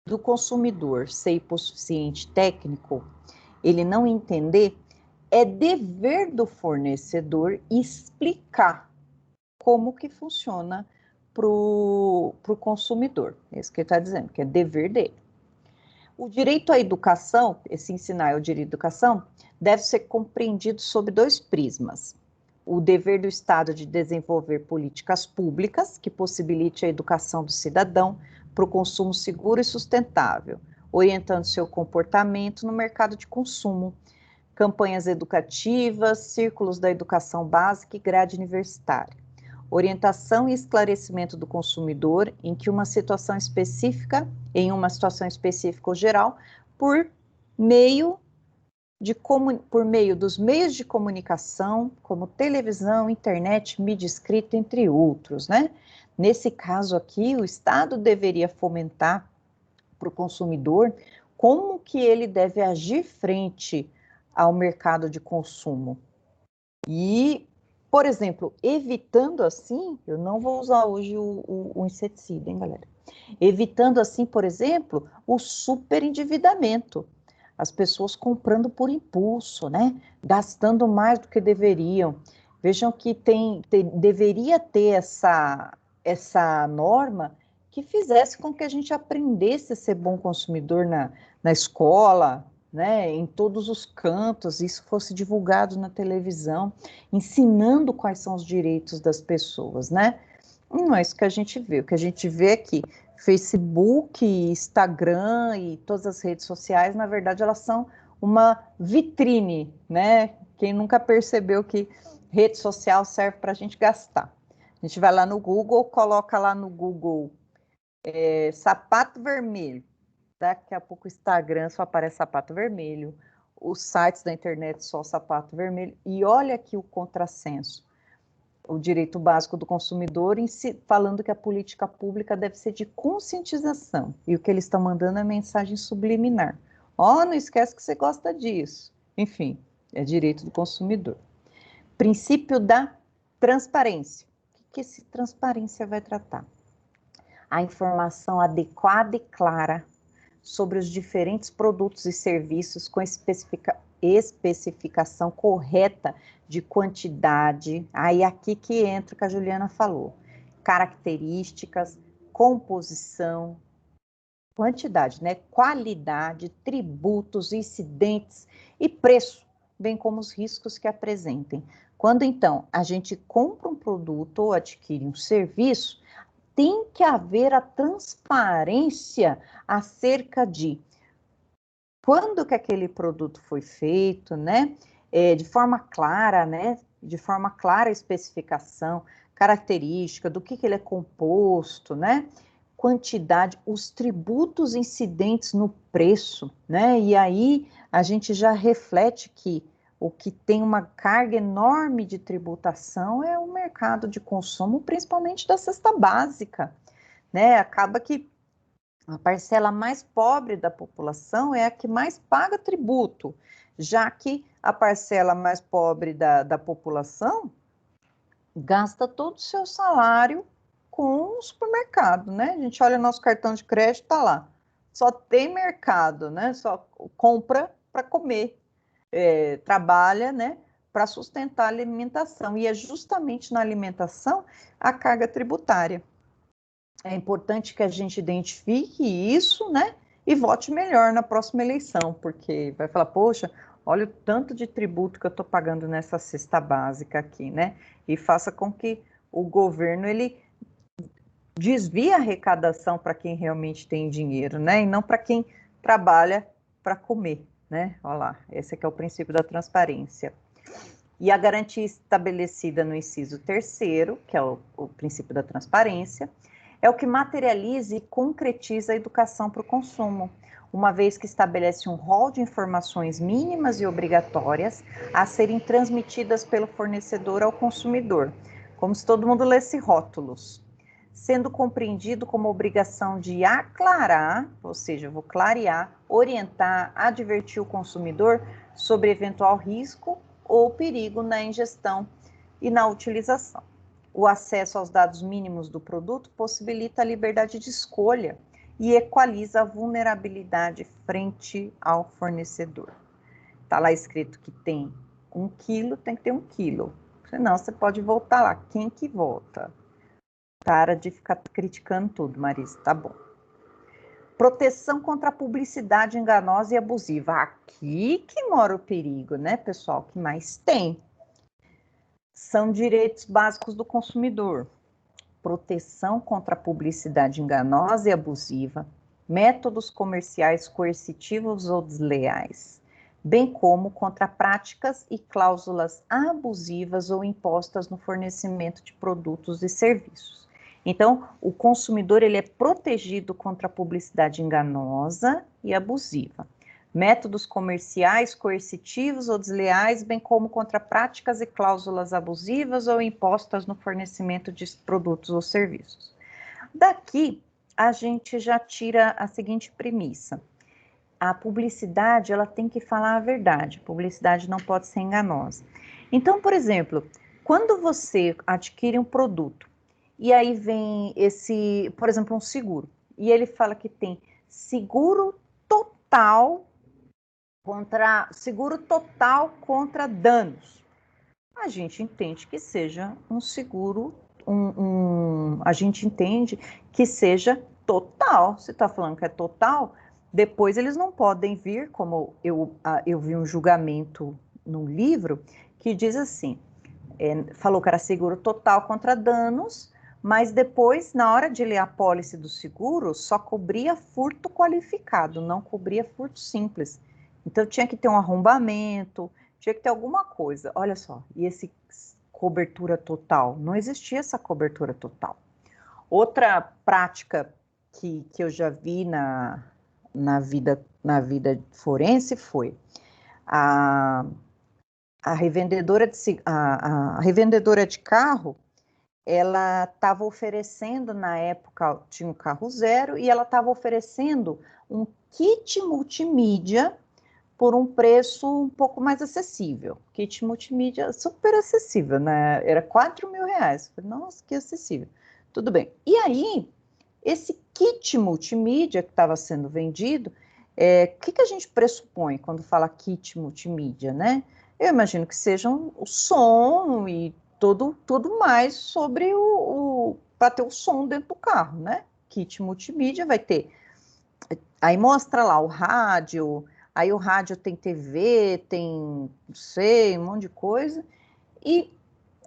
do consumidor ser hipossuficiente técnico, ele não entender, é dever do fornecedor explicar como que funciona para o consumidor. É isso que ele está dizendo, que é dever dele. O direito à educação, esse ensinar é o direito à educação, deve ser compreendido sob 2 prismas. O dever do Estado de desenvolver políticas públicas que possibilite a educação do cidadão, para o consumo seguro e sustentável, orientando seu comportamento no mercado de consumo, campanhas educativas, círculos da educação básica e grade universitária, orientação e esclarecimento do consumidor em uma situação específica ou geral, por meio dos meios de comunicação, como televisão, internet, mídia escrita, entre outros, né? Nesse caso aqui, o Estado deveria fomentar para o consumidor como que ele deve agir frente ao mercado de consumo. E, por exemplo, evitando assim, eu não vou usar hoje o inseticida, hein, galera? Evitando assim, por exemplo, o superendividamento. As pessoas comprando por impulso, né? Gastando mais do que deveriam. Vejam que deveria ter essa norma que fizesse com que a gente aprendesse a ser bom consumidor na escola, né, em todos os cantos, isso fosse divulgado na televisão, ensinando quais são os direitos das pessoas, né? Não é isso que a gente vê. O que a gente vê é que Facebook, Instagram e todas as redes sociais, na verdade, elas são uma vitrine, né? Quem nunca percebeu que rede social serve para a gente gastar? A gente vai lá no Google, coloca lá no Google sapato vermelho. Daqui a pouco o Instagram só aparece sapato vermelho, os sites da internet só sapato vermelho, e olha aqui o contrassenso. O direito básico do consumidor falando que a política pública deve ser de conscientização, e o que eles estão mandando é mensagem subliminar. Não esquece que você gosta disso. Enfim, é direito do consumidor. Princípio da transparência. O que esse transparência vai tratar? A informação adequada e clara sobre os diferentes produtos e serviços com especificação correta de quantidade, aí aqui que entra o que a Juliana falou, características, composição, quantidade, né? Qualidade, tributos, incidentes e preço, bem como os riscos que apresentem. Quando, então, a gente compra um produto ou adquire um serviço, tem que haver a transparência acerca de quando que aquele produto foi feito, né? De forma clara, né? De forma clara a especificação, característica, do que ele é composto, né? Quantidade, os tributos incidentes no preço, né? E aí a gente já reflete que o que tem uma carga enorme de tributação é o mercado de consumo, principalmente da cesta básica, né? Acaba que a parcela mais pobre da população é a que mais paga tributo, já que a parcela mais pobre da população gasta todo o seu salário com o supermercado, né? A gente olha nosso cartão de crédito, tá lá. Só tem mercado, né? Só compra para comer. Trabalha, né, para sustentar a alimentação, e é justamente na alimentação a carga tributária. É importante que a gente identifique isso, né, e vote melhor na próxima eleição, porque vai falar, poxa, olha o tanto de tributo que eu estou pagando nessa cesta básica aqui, né, e faça com que o governo, ele desvie a arrecadação para quem realmente tem dinheiro, né, e não para quem trabalha para comer. Né? Olha lá, esse aqui é o princípio da transparência. E a garantia estabelecida no inciso 3º, que é o princípio da transparência, é o que materializa e concretiza a educação para o consumo, uma vez que estabelece um rol de informações mínimas e obrigatórias a serem transmitidas pelo fornecedor ao consumidor, como se todo mundo lesse rótulos, sendo compreendido como obrigação de aclarar, ou seja, eu vou clarear, orientar, advertir o consumidor sobre eventual risco ou perigo na ingestão e na utilização. O acesso aos dados mínimos do produto possibilita a liberdade de escolha e equaliza a vulnerabilidade frente ao fornecedor. Está lá escrito que tem 1 quilo, tem que ter 1 quilo. Senão você pode voltar lá. Quem que volta? Para de ficar criticando tudo, Marisa, tá bom. Proteção contra a publicidade enganosa e abusiva. Aqui que mora o perigo, né, pessoal? Que mais tem? São direitos básicos do consumidor. proteção contra a publicidade enganosa e abusiva, métodos comerciais coercitivos ou desleais, bem como contra práticas e cláusulas abusivas ou impostas no fornecimento de produtos e serviços. Então, o consumidor ele é protegido contra a publicidade enganosa e abusiva, métodos comerciais coercitivos ou desleais, bem como contra práticas e cláusulas abusivas ou impostas no fornecimento de produtos ou serviços. Daqui, a gente já tira a seguinte premissa. A publicidade, ela tem que falar a verdade. A publicidade não pode ser enganosa. Então, por exemplo, quando você adquire um produto, e aí vem esse, por exemplo, um seguro, e ele fala que tem seguro total contra danos. A gente entende que seja um seguro, a gente entende que seja total. Se está falando que é total, depois eles não podem vir, como eu vi um julgamento num livro, que diz assim, falou que era seguro total contra danos, mas depois, na hora de ler a apólice do seguro, só cobria furto qualificado, não cobria furto simples. Então, tinha que ter um arrombamento, tinha que ter alguma coisa. Olha só, e esse cobertura total? Não existia essa cobertura total. Outra prática que eu já vi na vida forense foi a revendedora de carro, ela estava oferecendo, na época, tinha um carro zero, e ela estava oferecendo um kit multimídia por um preço um pouco mais acessível. Kit multimídia super acessível, né? Era R$4.000. Nossa, que acessível. Tudo bem. E aí, esse kit multimídia que estava sendo vendido, o que a gente pressupõe quando fala kit multimídia, né? Eu imagino que sejam o som e tudo mais sobre para ter o som dentro do carro, né? Kit multimídia vai ter. Aí mostra lá o rádio, aí o rádio tem TV, tem, não sei, um monte de coisa, e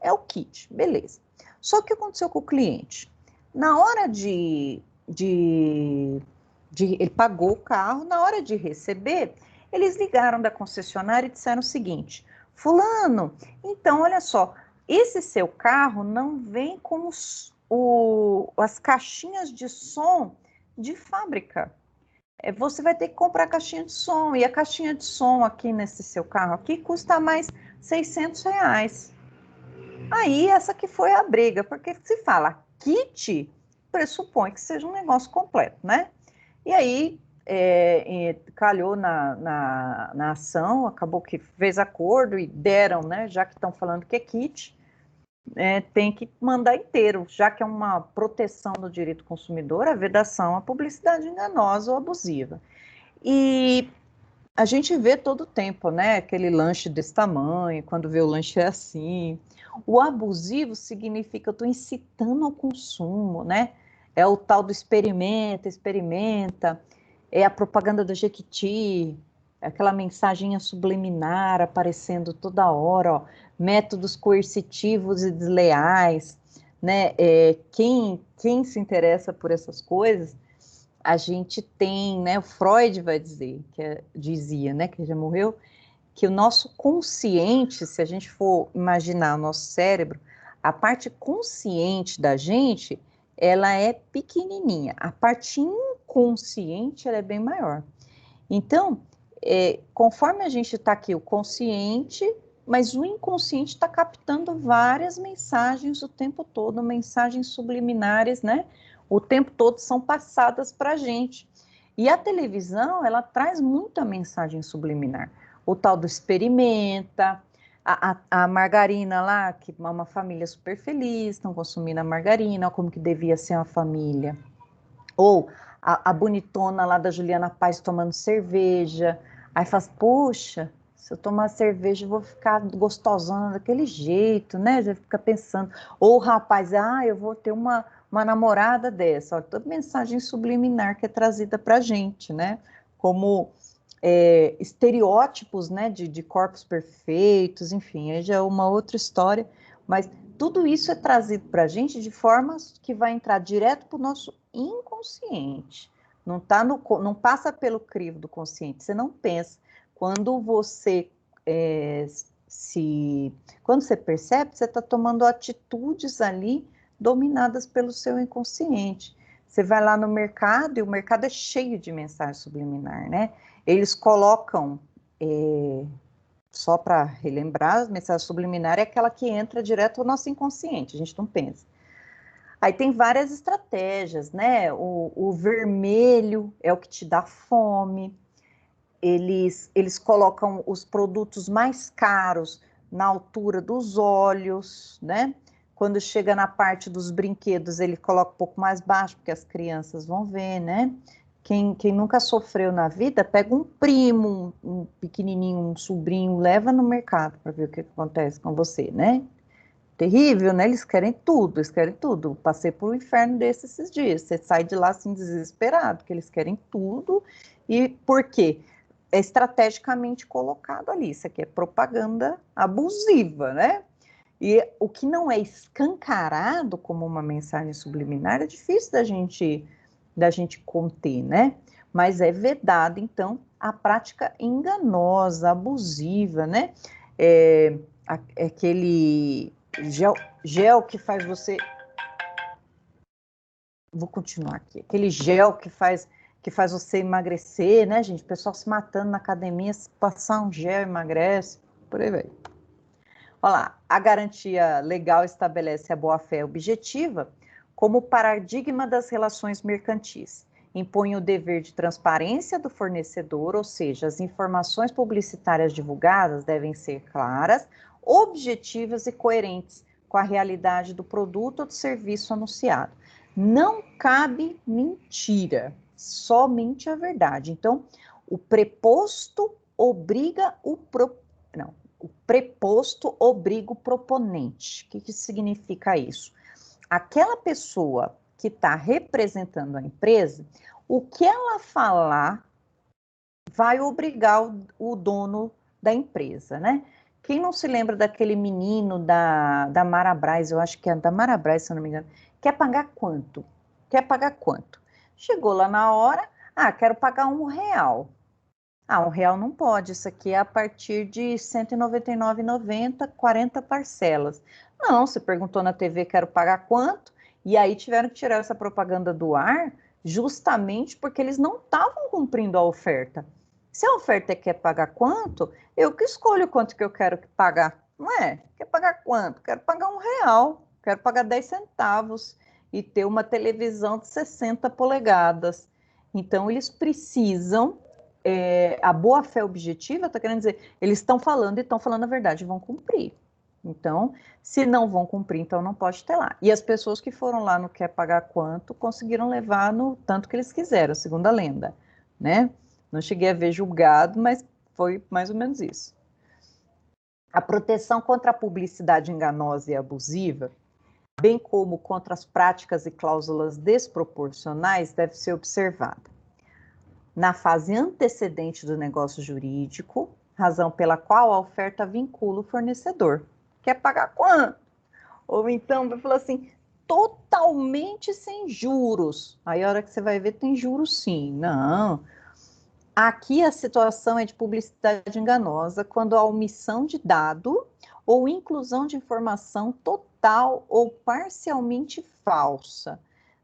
é o kit, beleza. Só que o que aconteceu com o cliente? Na hora ele pagou o carro, na hora de receber, eles ligaram da concessionária e disseram o seguinte, fulano, então olha só, esse seu carro não vem com as caixinhas de som de fábrica. Você vai ter que comprar a caixinha de som, e a caixinha de som aqui nesse seu carro aqui custa mais R$600. Aí essa que foi a briga, porque se fala kit, pressupõe que seja um negócio completo, né? E aí calhou na ação, acabou que fez acordo e deram, né? Já que estão falando que é kit, tem que mandar inteiro, já que é uma proteção do direito do consumidor, a vedação à publicidade enganosa ou abusiva. E a gente vê todo o tempo, né? Aquele lanche desse tamanho, quando vê o lanche é assim. O abusivo significa eu estou incitando ao consumo, né? É o tal do experimenta, é a propaganda do Jequiti, aquela mensaginha subliminar aparecendo toda hora, ó, métodos coercitivos e desleais, né? Quem se interessa por essas coisas, a gente tem, né? O Freud vai dizer, dizia, né? Que já morreu, que o nosso consciente, se a gente for imaginar o nosso cérebro, a parte consciente da gente, ela é pequenininha. A parte inconsciente, ela é bem maior. Então, conforme a gente está aqui, o consciente, mas o inconsciente está captando várias mensagens o tempo todo, mensagens subliminares, né? O tempo todo são passadas para a gente. E a televisão, ela traz muita mensagem subliminar. O tal do experimenta, a margarina lá, que é uma família super feliz, estão consumindo a margarina, como que devia ser uma família. Ou a bonitona lá da Juliana Paz tomando cerveja, aí faz, poxa, se eu tomar cerveja eu vou ficar gostosona daquele jeito, né? Já fica pensando. Ou o rapaz, eu vou ter uma namorada dessa. Olha, toda mensagem subliminar que é trazida para a gente, né? Como estereótipos, né? De corpos perfeitos, enfim, aí já é uma outra história, mas tudo isso é trazido para a gente de formas que vai entrar direto para o nosso inconsciente. Não passa pelo crivo do consciente. Você não pensa. Quando você quando você percebe, você está tomando atitudes ali dominadas pelo seu inconsciente. Você vai lá no mercado e o mercado é cheio de mensagem subliminar, né? Eles colocam, só para relembrar, a mensagem subliminar é aquela que entra direto no nosso inconsciente, a gente não pensa. Aí tem várias estratégias, né? O vermelho é o que te dá fome. Eles colocam os produtos mais caros na altura dos olhos, né? Quando chega na parte dos brinquedos, ele coloca um pouco mais baixo, porque as crianças vão ver, né? Quem nunca sofreu na vida, pega um primo, um pequenininho, um sobrinho, leva no mercado para ver o que acontece com você, né? Terrível, né? Eles querem tudo, eles querem tudo. Passei por um inferno esses dias. Você sai de lá assim desesperado, porque eles querem tudo. E por quê? É estrategicamente colocado ali. Isso aqui é propaganda abusiva, né? E o que não é escancarado como uma mensagem subliminar é difícil da gente conter, né? Mas é vedado, então, a prática enganosa, abusiva, né? Aquele gel que faz você... Vou continuar aqui. Aquele gel que faz você emagrecer, né, gente? O pessoal se matando na academia, se passar um gel, emagrece, por aí vai. Olha lá, a garantia legal estabelece a boa-fé objetiva como paradigma das relações mercantis. Impõe o dever de transparência do fornecedor, ou seja, as informações publicitárias divulgadas devem ser claras, objetivas e coerentes com a realidade do produto ou do serviço anunciado. Não cabe mentira, somente a verdade. Então, o preposto obriga o preposto obriga o proponente. O que significa isso? Aquela pessoa que está representando a empresa, o que ela falar vai obrigar o dono da empresa, né? Quem não se lembra daquele menino da Marabras, eu acho que é da Marabras, se eu não me engano, quer pagar quanto? Quer pagar quanto? Chegou lá na hora, quero pagar R$1. R$1 não pode, isso aqui é a partir de R$ 199,90, 40 parcelas. Não, você perguntou na TV, quero pagar quanto? E aí tiveram que tirar essa propaganda do ar, justamente porque eles não estavam cumprindo a oferta. Se a oferta é quer pagar quanto, eu que escolho quanto que eu quero pagar. Não é? Quer pagar quanto? Quero pagar R$1, quero pagar 10 centavos e ter uma televisão de 60 polegadas. Então, eles precisam... a boa-fé objetiva está querendo dizer, eles estão falando e estão falando a verdade, vão cumprir. Então, se não vão cumprir, então não pode ter lá. E as pessoas que foram lá no quer pagar quanto, conseguiram levar no tanto que eles quiseram, segundo a lenda, né? Não cheguei a ver julgado, mas foi mais ou menos isso. A proteção contra a publicidade enganosa e abusiva, bem como contra as práticas e cláusulas desproporcionais, deve ser observada. Na fase antecedente do negócio jurídico, razão pela qual a oferta vincula o fornecedor. Quer pagar quanto? Ou então vai falar assim, totalmente sem juros. Aí a hora que você vai ver tem juros sim. Não. Aqui a situação é de publicidade enganosa quando a omissão de dado ou inclusão de informação total ou parcialmente falsa.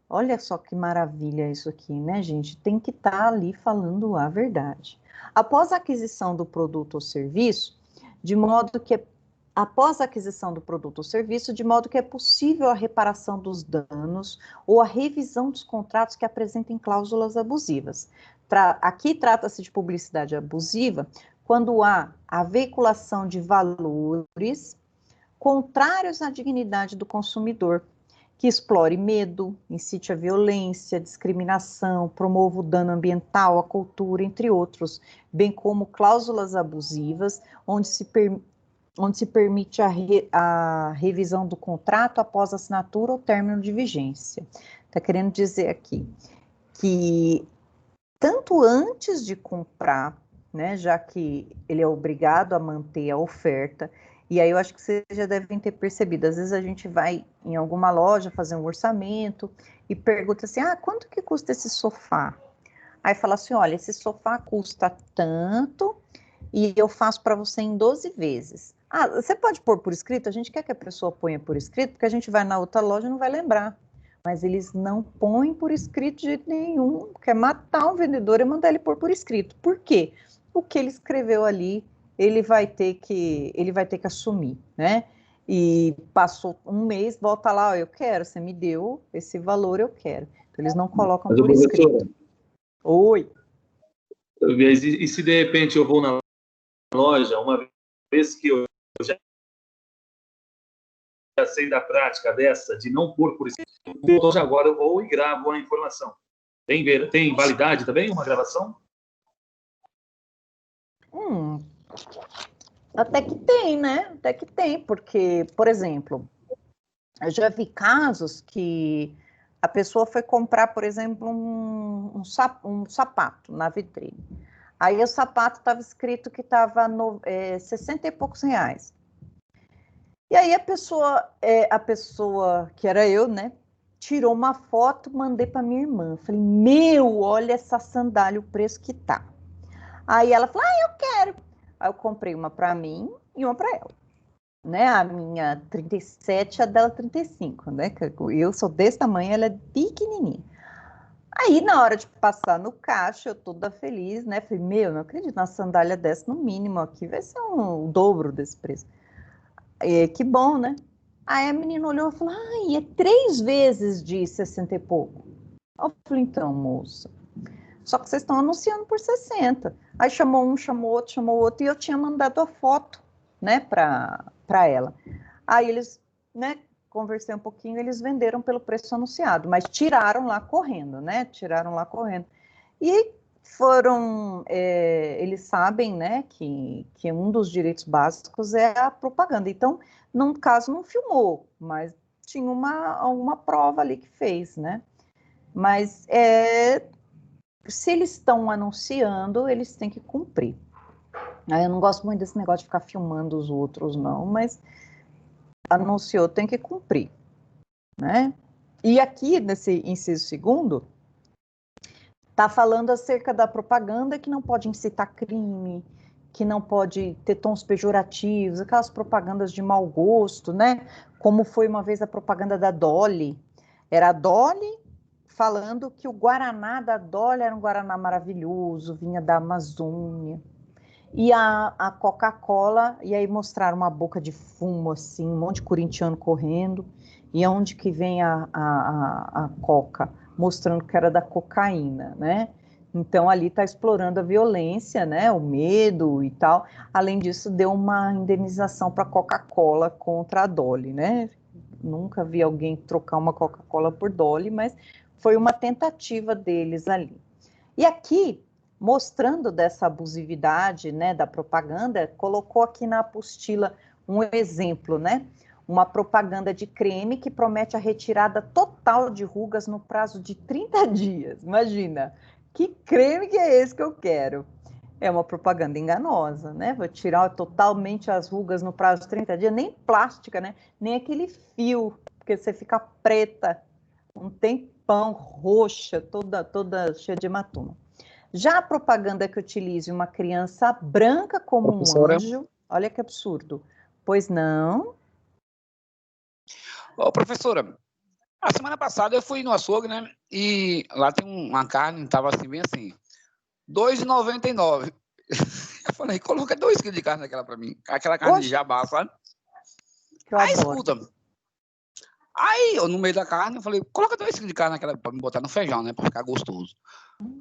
Olha só que maravilha isso aqui, né, gente? Tem que estar ali falando a verdade. Após a aquisição do produto ou serviço, de modo que é possível a reparação dos danos ou a revisão dos contratos que apresentem cláusulas abusivas. Aqui trata-se de publicidade abusiva quando há a veiculação de valores contrários à dignidade do consumidor, que explore medo, incite a violência, discriminação, promova o dano ambiental, à cultura, entre outros, bem como cláusulas abusivas, onde se permite a revisão do contrato após assinatura ou término de vigência. Está querendo dizer aqui que tanto antes de comprar, né, já que ele é obrigado a manter a oferta, E aí eu acho que vocês já devem ter percebido, às vezes a gente vai em alguma loja fazer um orçamento e pergunta assim, quanto que custa esse sofá? Aí fala assim, olha, esse sofá custa tanto e eu faço para você em 12 vezes. Você pode pôr por escrito? A gente quer que a pessoa ponha por escrito, porque a gente vai na outra loja e não vai lembrar. Mas eles não põem por escrito de jeito nenhum, quer matar o vendedor e mandar ele pôr por escrito. Por quê? O que ele escreveu ali, ele vai ter que assumir, né? E passou um mês, volta lá, eu quero, você me deu esse valor, eu quero. Então, eles não colocam por escrito. Oi. E se de repente eu vou na loja, uma vez que eu já sei da prática dessa, de não pôr por escrito, eu agora eu vou e gravo a informação. Tem validade também, uma gravação? Até que tem, né? Até que tem, porque, por exemplo, eu já vi casos que a pessoa foi comprar, por exemplo, um sapato na vitrine. Aí o sapato estava escrito que estava 60 e poucos reais. E aí a pessoa que era eu, né, tirou uma foto, mandei para minha irmã. Falei, olha essa sandália, o preço que tá. Aí ela falou, eu quero. Aí eu comprei uma para mim e uma para ela. Né, a minha 37, a dela 35, né? Eu sou desse tamanho, ela é pequenininha. Aí, na hora de passar no caixa, eu toda feliz, né? Falei, não acredito, uma sandália dessa, no mínimo, aqui vai ser o dobro desse preço. Que bom, né? Aí a menina olhou e falou, é 3 vezes de 60 e pouco. Eu falei, então, moça, só que vocês estão anunciando por 60. Aí chamou um, chamou outro, e eu tinha mandado a foto, né, para ela. Aí eles, né, conversei um pouquinho, eles venderam pelo preço anunciado, mas tiraram lá correndo, né, E foram, eles sabem, né, que um dos direitos básicos é a propaganda. Então, num caso, não filmou, mas tinha uma prova ali que fez, né. Mas se eles estão anunciando, eles têm que cumprir. Eu não gosto muito desse negócio de ficar filmando os outros, não, mas anunciou, tem que cumprir, né? E aqui, nesse inciso segundo, está falando acerca da propaganda que não pode incitar crime, que não pode ter tons pejorativos, aquelas propagandas de mau gosto, né? Como foi uma vez a propaganda da Dolly. Era a Dolly falando que o Guaraná da Dolly era um Guaraná maravilhoso, vinha da Amazônia. E a Coca-Cola, e aí mostraram uma boca de fumo, assim, um monte de corintiano correndo, e onde que vem a Coca? Mostrando que era da cocaína, né? Então, ali está explorando a violência, né? O medo e tal. Além disso, deu uma indenização para a Coca-Cola contra a Dolly, né? Nunca vi alguém trocar uma Coca-Cola por Dolly, mas foi uma tentativa deles ali. E aqui, mostrando dessa abusividade, né, da propaganda, colocou aqui na apostila um exemplo, né? Uma propaganda de creme que promete a retirada total de rugas no prazo de 30 dias. Imagina, que creme que é esse que eu quero? É uma propaganda enganosa, né? Vou tirar totalmente as rugas no prazo de 30 dias, nem plástica, né? Nem aquele fio, porque você fica preta, um tempão, roxa, toda cheia de hematoma. Já a propaganda que utilize uma criança branca como um anjo, olha que absurdo. Pois não? Professora, a semana passada eu fui no açougue, né? E lá tem uma carne, tava assim, bem assim, R$2,99. Eu falei, coloca 2 quilos de carne naquela para mim. Aquela carne de jabá, sabe? Aí, escuta. Aí, eu no meio da carne, eu falei, coloca 2 quilos de carne naquela para me botar no feijão, né? Para ficar gostoso.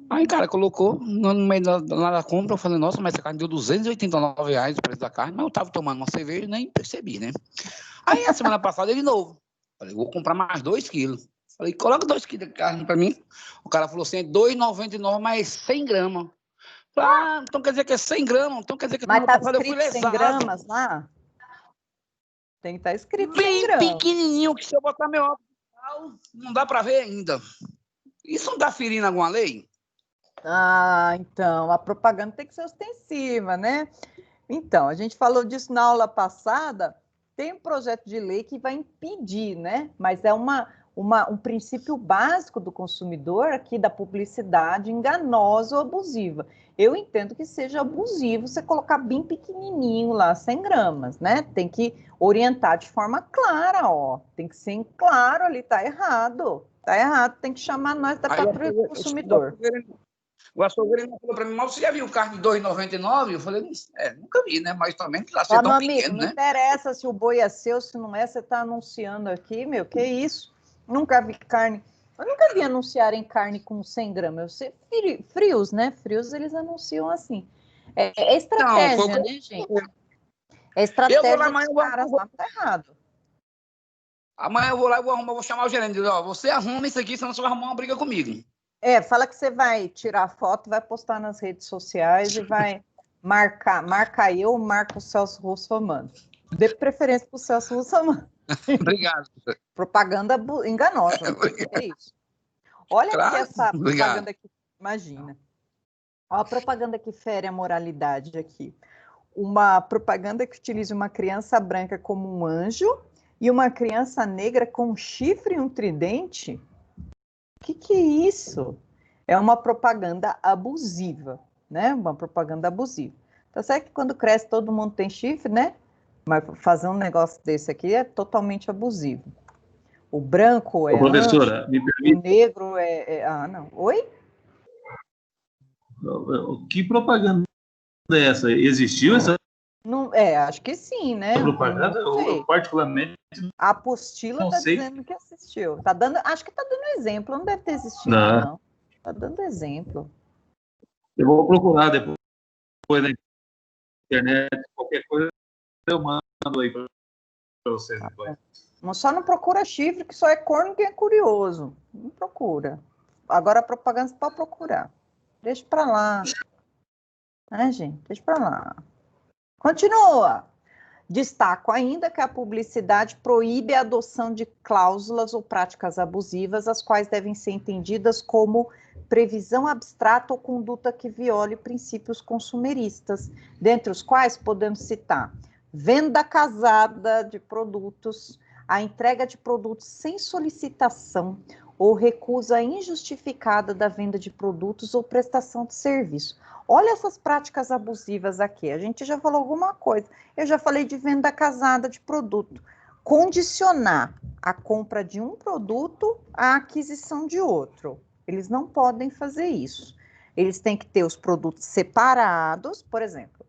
Aí, cara, colocou no meio da compra, eu falei, nossa, mas essa carne deu R$289 o preço da carne, mas eu tava tomando uma cerveja e nem percebi, né? Aí, a semana passada, de novo. Falei, vou comprar mais 2 quilos. Falei, coloca 2 quilos de carne para mim. O cara falou assim, é R$2,99 mais 100 gramas. Falei, então quer dizer que é 100 gramas, então quer dizer que... Mas tá escrito 100 gramas lá? Tem que estar escrito 100 gramas. Bem pequenininho, que se eu botar meu óculos, não dá para ver ainda. Isso não tá ferindo alguma lei? Então, a propaganda tem que ser ostensiva, né? Então, a gente falou disso na aula passada, tem um projeto de lei que vai impedir, né? Mas é um princípio básico do consumidor aqui da publicidade enganosa ou abusiva. Eu entendo que seja abusivo você colocar bem pequenininho lá, 100 gramas, né? Tem que orientar de forma clara, ó. Tem que ser claro ali, tá errado. Tá errado, tem que chamar nós da patrulha do consumidor. O açougueiro falou para mim, mas você já viu carne de R$ 2,99? Eu falei, nunca vi, né? Mas também lá ser tão amigo, pequeno, não né? interessa se o boi é seu, se não é, você está anunciando aqui, meu, que isso? Nunca vi carne, eu nunca vi anunciarem carne com 100 gramas. Eu sei, frios, né? Frios eles anunciam assim. É estratégia, não, né, gente? É estratégia dos caras lá, tá errado. Amanhã eu vou lá e vou chamar o gerente e dizer, ó, você arruma isso aqui, senão você vai arrumar uma briga comigo. Fala que você vai tirar foto, vai postar nas redes sociais e vai marca o Celso Russomano. Dê preferência para o Celso Russomano. Obrigado. Propaganda enganosa, é isso. Olha claro, aqui essa propaganda obrigado. aqui, imagina. Olha a propaganda que fere a moralidade aqui. Uma propaganda que utiliza uma criança branca como um anjo e uma criança negra com um chifre e um tridente. O que é isso? É uma propaganda abusiva, né? Uma propaganda abusiva. Tá certo que quando cresce todo mundo tem chifre, né? Mas fazer um negócio desse aqui é totalmente abusivo. O branco é professora, anjo, me permite... o negro não. Oi? Que propaganda é essa? Existiu essa Não, acho que sim, né? propaganda? Eu particularmente a apostila está dizendo que assistiu. Acho que está dando exemplo, não deve ter existido, não. Está dando exemplo. Eu vou procurar depois na internet, qualquer coisa eu mando aí para vocês depois. Só não procura chifre, que só é corno quem é curioso. Não procura. Agora a propaganda você pode procurar. Deixa para lá. Né, gente? Deixa para lá. Continua. Destaco ainda que a publicidade proíbe a adoção de cláusulas ou práticas abusivas, as quais devem ser entendidas como previsão abstrata ou conduta que viole princípios consumeristas, dentre os quais podemos citar venda casada de produtos, a entrega de produtos sem solicitação ou recusa injustificada da venda de produtos ou prestação de serviço. Olha essas práticas abusivas aqui, a gente já falou alguma coisa. Eu já falei de venda casada de produto. Condicionar a compra de um produto à aquisição de outro. Eles não podem fazer isso. Eles têm que ter os produtos separados, por exemplo,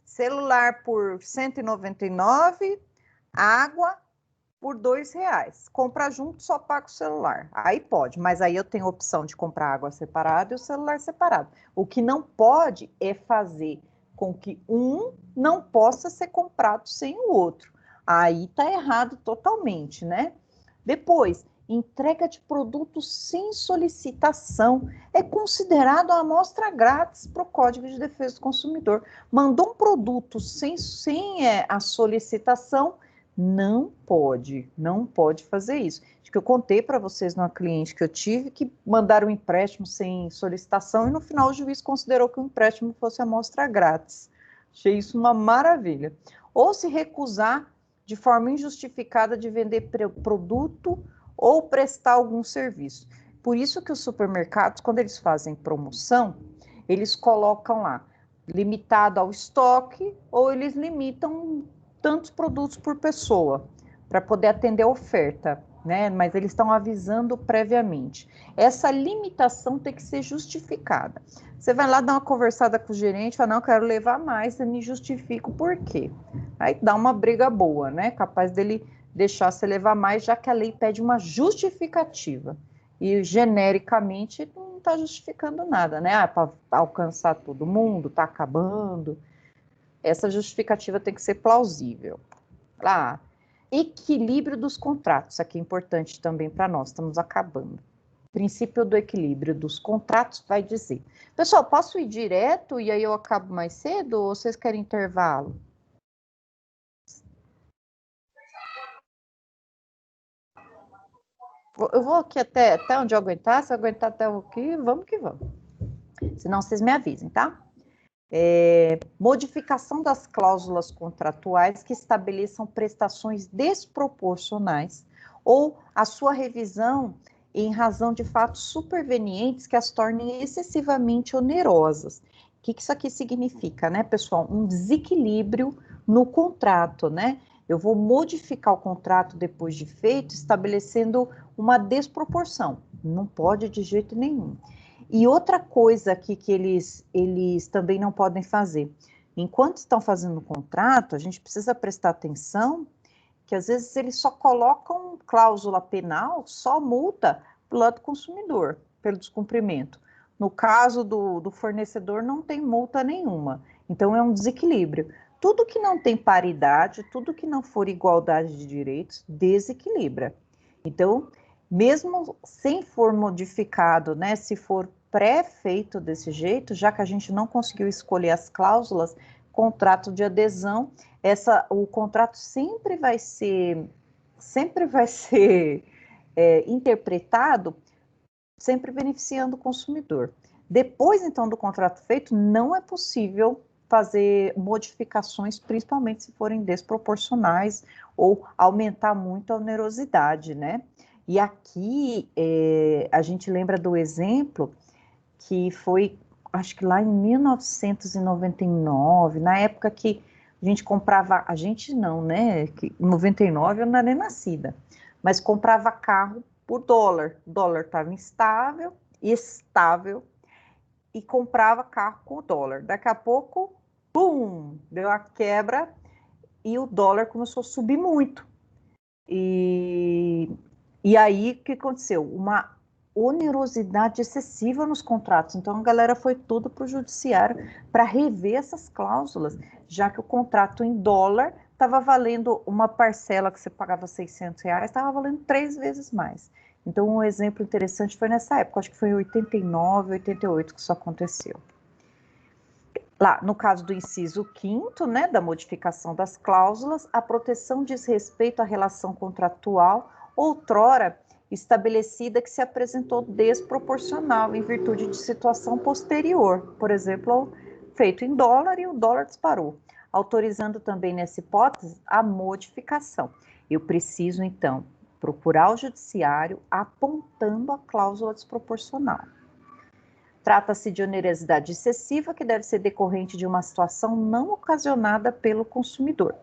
celular por R$ 199, água por R$2. Compra junto, só paga o celular. Aí pode, mas aí eu tenho a opção de comprar água separada e o celular separado. O que não pode é fazer com que um não possa ser comprado sem o outro. Aí tá errado totalmente, né? Depois, entrega de produtos sem solicitação é considerado a amostra grátis para o Código de Defesa do Consumidor. Mandou um produto sem a solicitação, não pode fazer isso. Acho que eu contei para vocês numa cliente que eu tive que mandaram um empréstimo sem solicitação e no final o juiz considerou que o empréstimo fosse amostra grátis. Achei isso uma maravilha. Ou se recusar de forma injustificada de vender produto ou prestar algum serviço. Por isso que os supermercados, quando eles fazem promoção, eles colocam lá, limitado ao estoque, ou eles limitam tantos produtos por pessoa, para poder atender a oferta, né? Mas eles estão avisando previamente. Essa limitação tem que ser justificada. Você vai lá dar uma conversada com o gerente, fala, não, quero levar mais, você me justifica o porquê. Aí dá uma briga boa, né? Capaz dele deixar você levar mais, já que a lei pede uma justificativa. E genericamente não está justificando nada, né? Para alcançar todo mundo, está acabando. Essa justificativa tem que ser plausível. Equilíbrio dos contratos, aqui é importante também para nós, estamos acabando. O princípio do equilíbrio dos contratos vai dizer. Pessoal, posso ir direto e aí eu acabo mais cedo ou vocês querem intervalo? Eu vou aqui até onde eu aguentar, se eu aguentar até aqui, vamos que vamos. Senão vocês me avisem, tá? Modificação das cláusulas contratuais que estabeleçam prestações desproporcionais ou a sua revisão em razão de fatos supervenientes que as tornem excessivamente onerosas. O que isso aqui significa, né, pessoal? Um desequilíbrio no contrato, né? Eu vou modificar o contrato depois de feito, estabelecendo uma desproporção. Não pode de jeito nenhum. E outra coisa aqui que eles também não podem fazer. Enquanto estão fazendo o contrato, a gente precisa prestar atenção que às vezes eles só colocam cláusula penal, só multa para o lado do consumidor, pelo descumprimento. No caso do fornecedor, não tem multa nenhuma. Então, é um desequilíbrio. Tudo que não tem paridade, tudo que não for igualdade de direitos, desequilibra. Então, mesmo sem for modificado, né, se for pré-feito desse jeito, já que a gente não conseguiu escolher as cláusulas, contrato de adesão, o contrato sempre vai ser interpretado, sempre beneficiando o consumidor. Depois, então, do contrato feito, não é possível fazer modificações, principalmente se forem desproporcionais ou aumentar muito a onerosidade, né? E aqui, a gente lembra do exemplo que foi, acho que lá em 1999, na época que a gente comprava, a gente não, né? Que em 99 eu não era nem nascida, mas comprava carro por dólar. O dólar estava estável, e comprava carro com o dólar. Daqui a pouco, pum, deu a quebra e o dólar começou a subir muito. E aí, o que aconteceu? Uma onerosidade excessiva nos contratos. Então, a galera foi tudo para o judiciário para rever essas cláusulas, já que o contrato em dólar estava valendo uma parcela que você pagava R$600, estava valendo 3 vezes mais. Então, um exemplo interessante foi nessa época, acho que foi em 89, 88 que isso aconteceu. Lá, no caso do inciso 5º, né, da modificação das cláusulas, a proteção diz respeito à relação contratual outrora estabelecida que se apresentou desproporcional em virtude de situação posterior, por exemplo, feito em dólar e o dólar disparou, autorizando também nessa hipótese a modificação. Eu preciso, então, procurar o judiciário apontando a cláusula desproporcional. Trata-se de onerosidade excessiva que deve ser decorrente de uma situação não ocasionada pelo consumidor,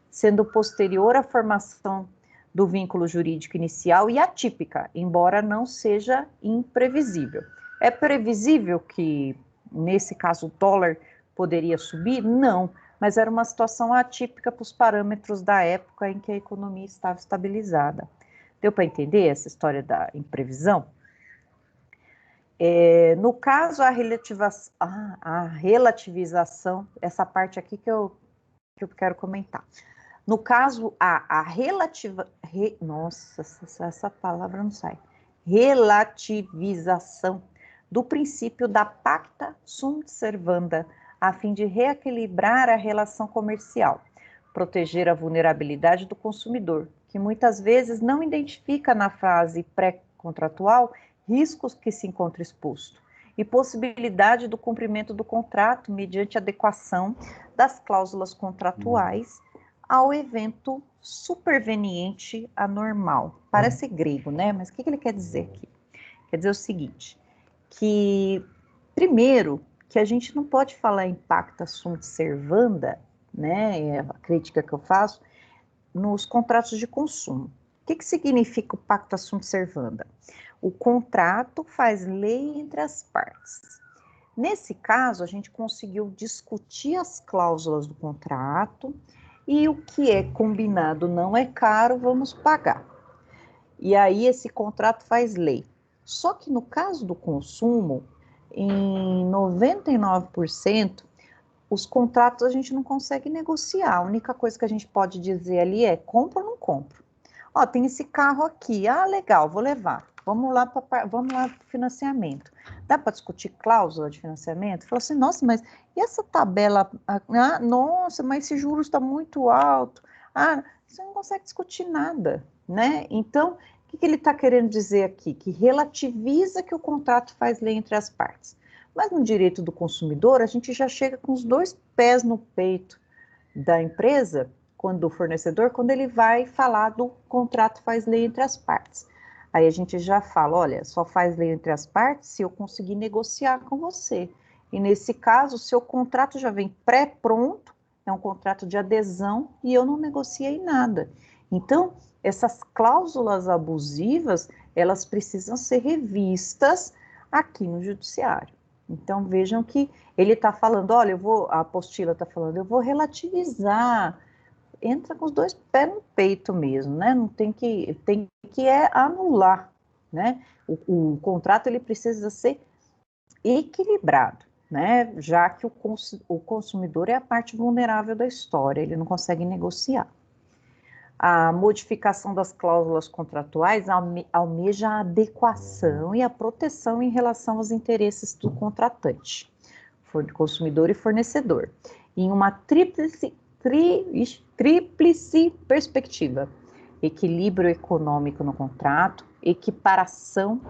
sendo posterior à formação do vínculo jurídico inicial e atípica, embora não seja imprevisível. É previsível que, nesse caso, o dólar poderia subir? Não, mas era uma situação atípica para os parâmetros da época em que a economia estava estabilizada. Deu para entender essa história da imprevisão? No caso, a relativização, essa parte aqui que eu quero comentar. No caso, essa palavra não sai. Relativização do princípio da pacta sunt servanda, a fim de reequilibrar a relação comercial, proteger a vulnerabilidade do consumidor, que muitas vezes não identifica na fase pré-contratual riscos que se encontra exposto, e possibilidade do cumprimento do contrato mediante adequação das cláusulas contratuais ao evento superveniente anormal. Parece grego, né? Mas o que ele quer dizer aqui? Quer dizer o seguinte, que, primeiro, que a gente não pode falar em pacta sunt servanda, né? É a crítica que eu faço, nos contratos de consumo. O que significa o pacta sunt servanda? O contrato faz lei entre as partes. Nesse caso, a gente conseguiu discutir as cláusulas do contrato e o que é combinado não é caro, vamos pagar. E aí esse contrato faz lei. Só que no caso do consumo, em 99%, os contratos a gente não consegue negociar. A única coisa que a gente pode dizer ali é compro ou não compro. Ó, tem esse carro aqui, legal, vou levar. Vamos lá para o financiamento. Dá para discutir cláusula de financiamento? Falou assim, nossa, mas e essa tabela? Nossa, mas esse juros está muito alto. Você não consegue discutir nada, né? Então, o que ele está querendo dizer aqui? Que relativiza que o contrato faz lei entre as partes. Mas no direito do consumidor, a gente já chega com os dois pés no peito da empresa, do fornecedor, quando ele vai falar do contrato faz lei entre as partes. Aí a gente já fala, olha, só faz lei entre as partes se eu conseguir negociar com você. E nesse caso, o seu contrato já vem pré-pronto, é um contrato de adesão e eu não negociei nada. Então, essas cláusulas abusivas, elas precisam ser revistas aqui no judiciário. Então, vejam que ele está falando, olha, a apostila está falando, eu vou relativizar, entra com os dois pés no peito mesmo, né? Não tem que anular, né? O contrato, ele precisa ser equilibrado, né? Já que o consumidor é a parte vulnerável da história, ele não consegue negociar. A modificação das cláusulas contratuais almeja a adequação e a proteção em relação aos interesses do contratante, consumidor e fornecedor, em uma tríplice perspectiva: equilíbrio econômico no contrato, equiparação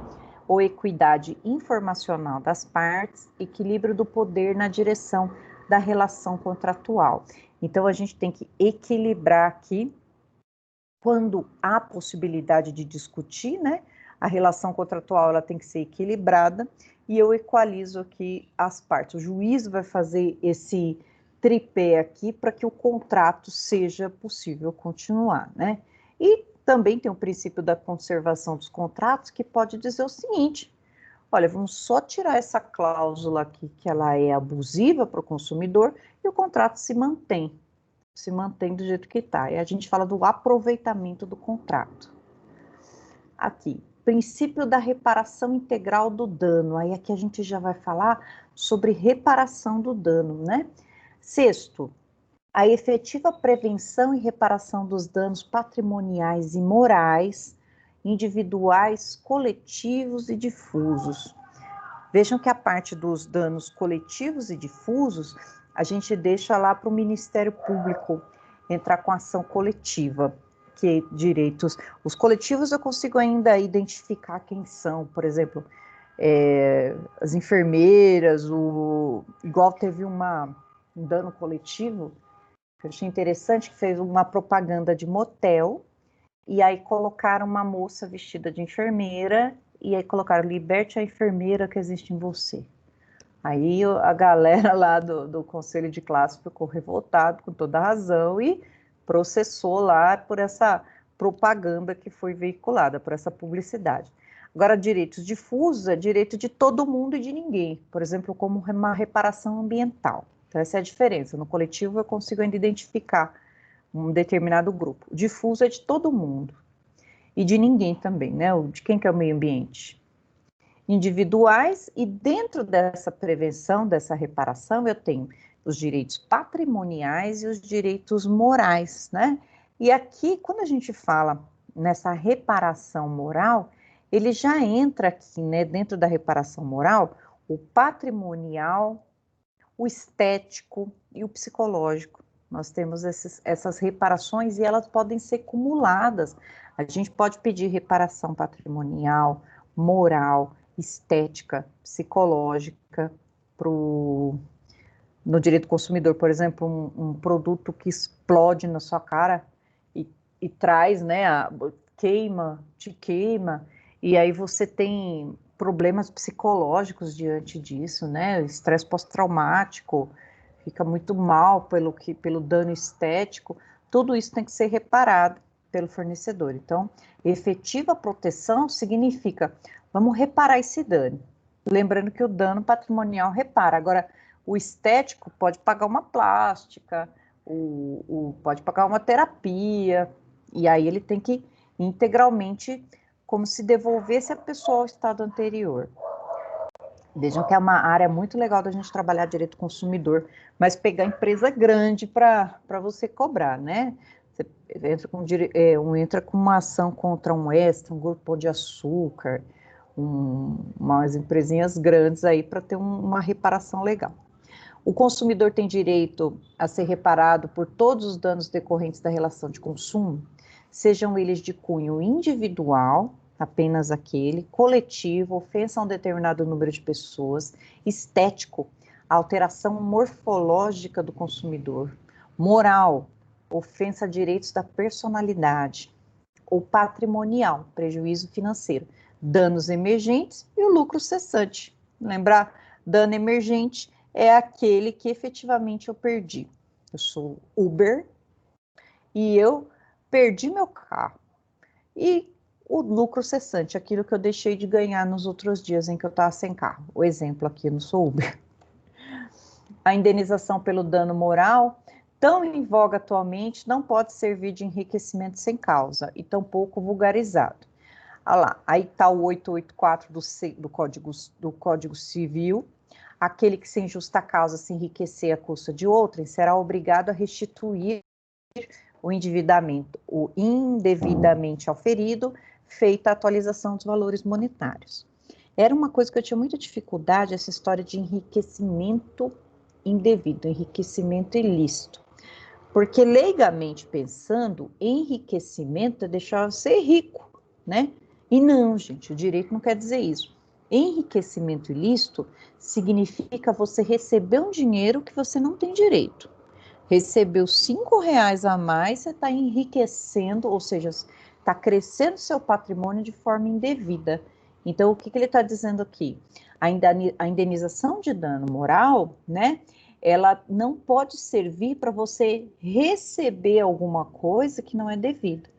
ou equidade informacional das partes, equilíbrio do poder na direção da relação contratual. Então, a gente tem que equilibrar aqui, quando há possibilidade de discutir, né, a relação contratual ela tem que ser equilibrada, e eu equalizo aqui as partes. O juiz vai fazer esse tripé aqui para que o contrato seja possível continuar, né? E também tem o princípio da conservação dos contratos, que pode dizer o seguinte: olha, vamos só tirar essa cláusula aqui, que ela é abusiva para o consumidor, e o contrato se mantém do jeito que está. E a gente fala do aproveitamento do contrato. Aqui, princípio da reparação integral do dano. Aí aqui a gente já vai falar sobre reparação do dano, né? Sexto, a efetiva prevenção e reparação dos danos patrimoniais e morais, individuais, coletivos e difusos. Vejam que a parte dos danos coletivos e difusos, a gente deixa lá para o Ministério Público entrar com ação coletiva, que direitos, os coletivos eu consigo ainda identificar quem são, por exemplo, as enfermeiras, igual teve um dano coletivo, que eu achei interessante, que fez uma propaganda de motel, e aí colocaram uma moça vestida de enfermeira, e aí colocaram, liberte a enfermeira que existe em você. Aí a galera lá do conselho de classe ficou revoltado, com toda razão, e processou lá por essa propaganda que foi veiculada, por essa publicidade. Agora, direitos difusos é direito de todo mundo e de ninguém, por exemplo, como uma reparação ambiental. Então, essa é a diferença. No coletivo, eu consigo ainda identificar um determinado grupo. O difuso é de todo mundo e de ninguém também, né? De quem que é o meio ambiente? Individuais, e dentro dessa prevenção, dessa reparação, eu tenho os direitos patrimoniais e os direitos morais, né? E aqui, quando a gente fala nessa reparação moral, ele já entra aqui, né, dentro da reparação moral, o patrimonial, o estético e o psicológico. Nós temos essas reparações e elas podem ser cumuladas. A gente pode pedir reparação patrimonial, moral, estética, psicológica, no direito do consumidor, por exemplo, um produto que explode na sua cara e traz, né, te queima, e aí você tem problemas psicológicos diante disso, né, estresse pós-traumático, fica muito mal pelo dano estético, tudo isso tem que ser reparado pelo fornecedor. Então, efetiva proteção significa, vamos reparar esse dano. Lembrando que o dano patrimonial repara. Agora, o estético pode pagar uma plástica, pode pagar uma terapia, e aí ele tem que integralmente, como se devolvesse a pessoa ao estado anterior. Vejam que é uma área muito legal da gente trabalhar direito consumidor, mas pegar empresa grande para você cobrar, né? Você entra com uma ação contra um Extra, um Grupo Pão de Açúcar, umas empresinhas grandes aí para ter uma reparação legal. O consumidor tem direito a ser reparado por todos os danos decorrentes da relação de consumo, sejam eles de cunho individual, apenas aquele, coletivo, ofensa a um determinado número de pessoas, estético, alteração morfológica do consumidor, moral, ofensa a direitos da personalidade, ou patrimonial, prejuízo financeiro, danos emergentes e o lucro cessante. Lembrar, dano emergente é aquele que efetivamente eu perdi. Eu sou Uber e eu perdi meu carro. E o lucro cessante, aquilo que eu deixei de ganhar nos outros dias em que eu estava sem carro. O exemplo aqui, eu não sou Uber. A indenização pelo dano moral, tão em voga atualmente, não pode servir de enriquecimento sem causa e tampouco vulgarizado. Olha lá, aí está o 884 do Código Civil. Aquele que sem justa causa se enriquecer à custa de outrem será obrigado a restituir o indevidamente auferido, feita a atualização dos valores monetários. Era uma coisa que eu tinha muita dificuldade, essa história de enriquecimento indevido, enriquecimento ilícito. Porque, leigamente pensando, enriquecimento é deixar você rico, né? E não, gente, o direito não quer dizer isso. Enriquecimento ilícito significa você receber um dinheiro que você não tem direito. Recebeu R$5 a mais, você está enriquecendo, ou seja, está crescendo seu patrimônio de forma indevida. Então, o que ele está dizendo aqui? A indenização de dano moral, né? Ela não pode servir para você receber alguma coisa que não é devida.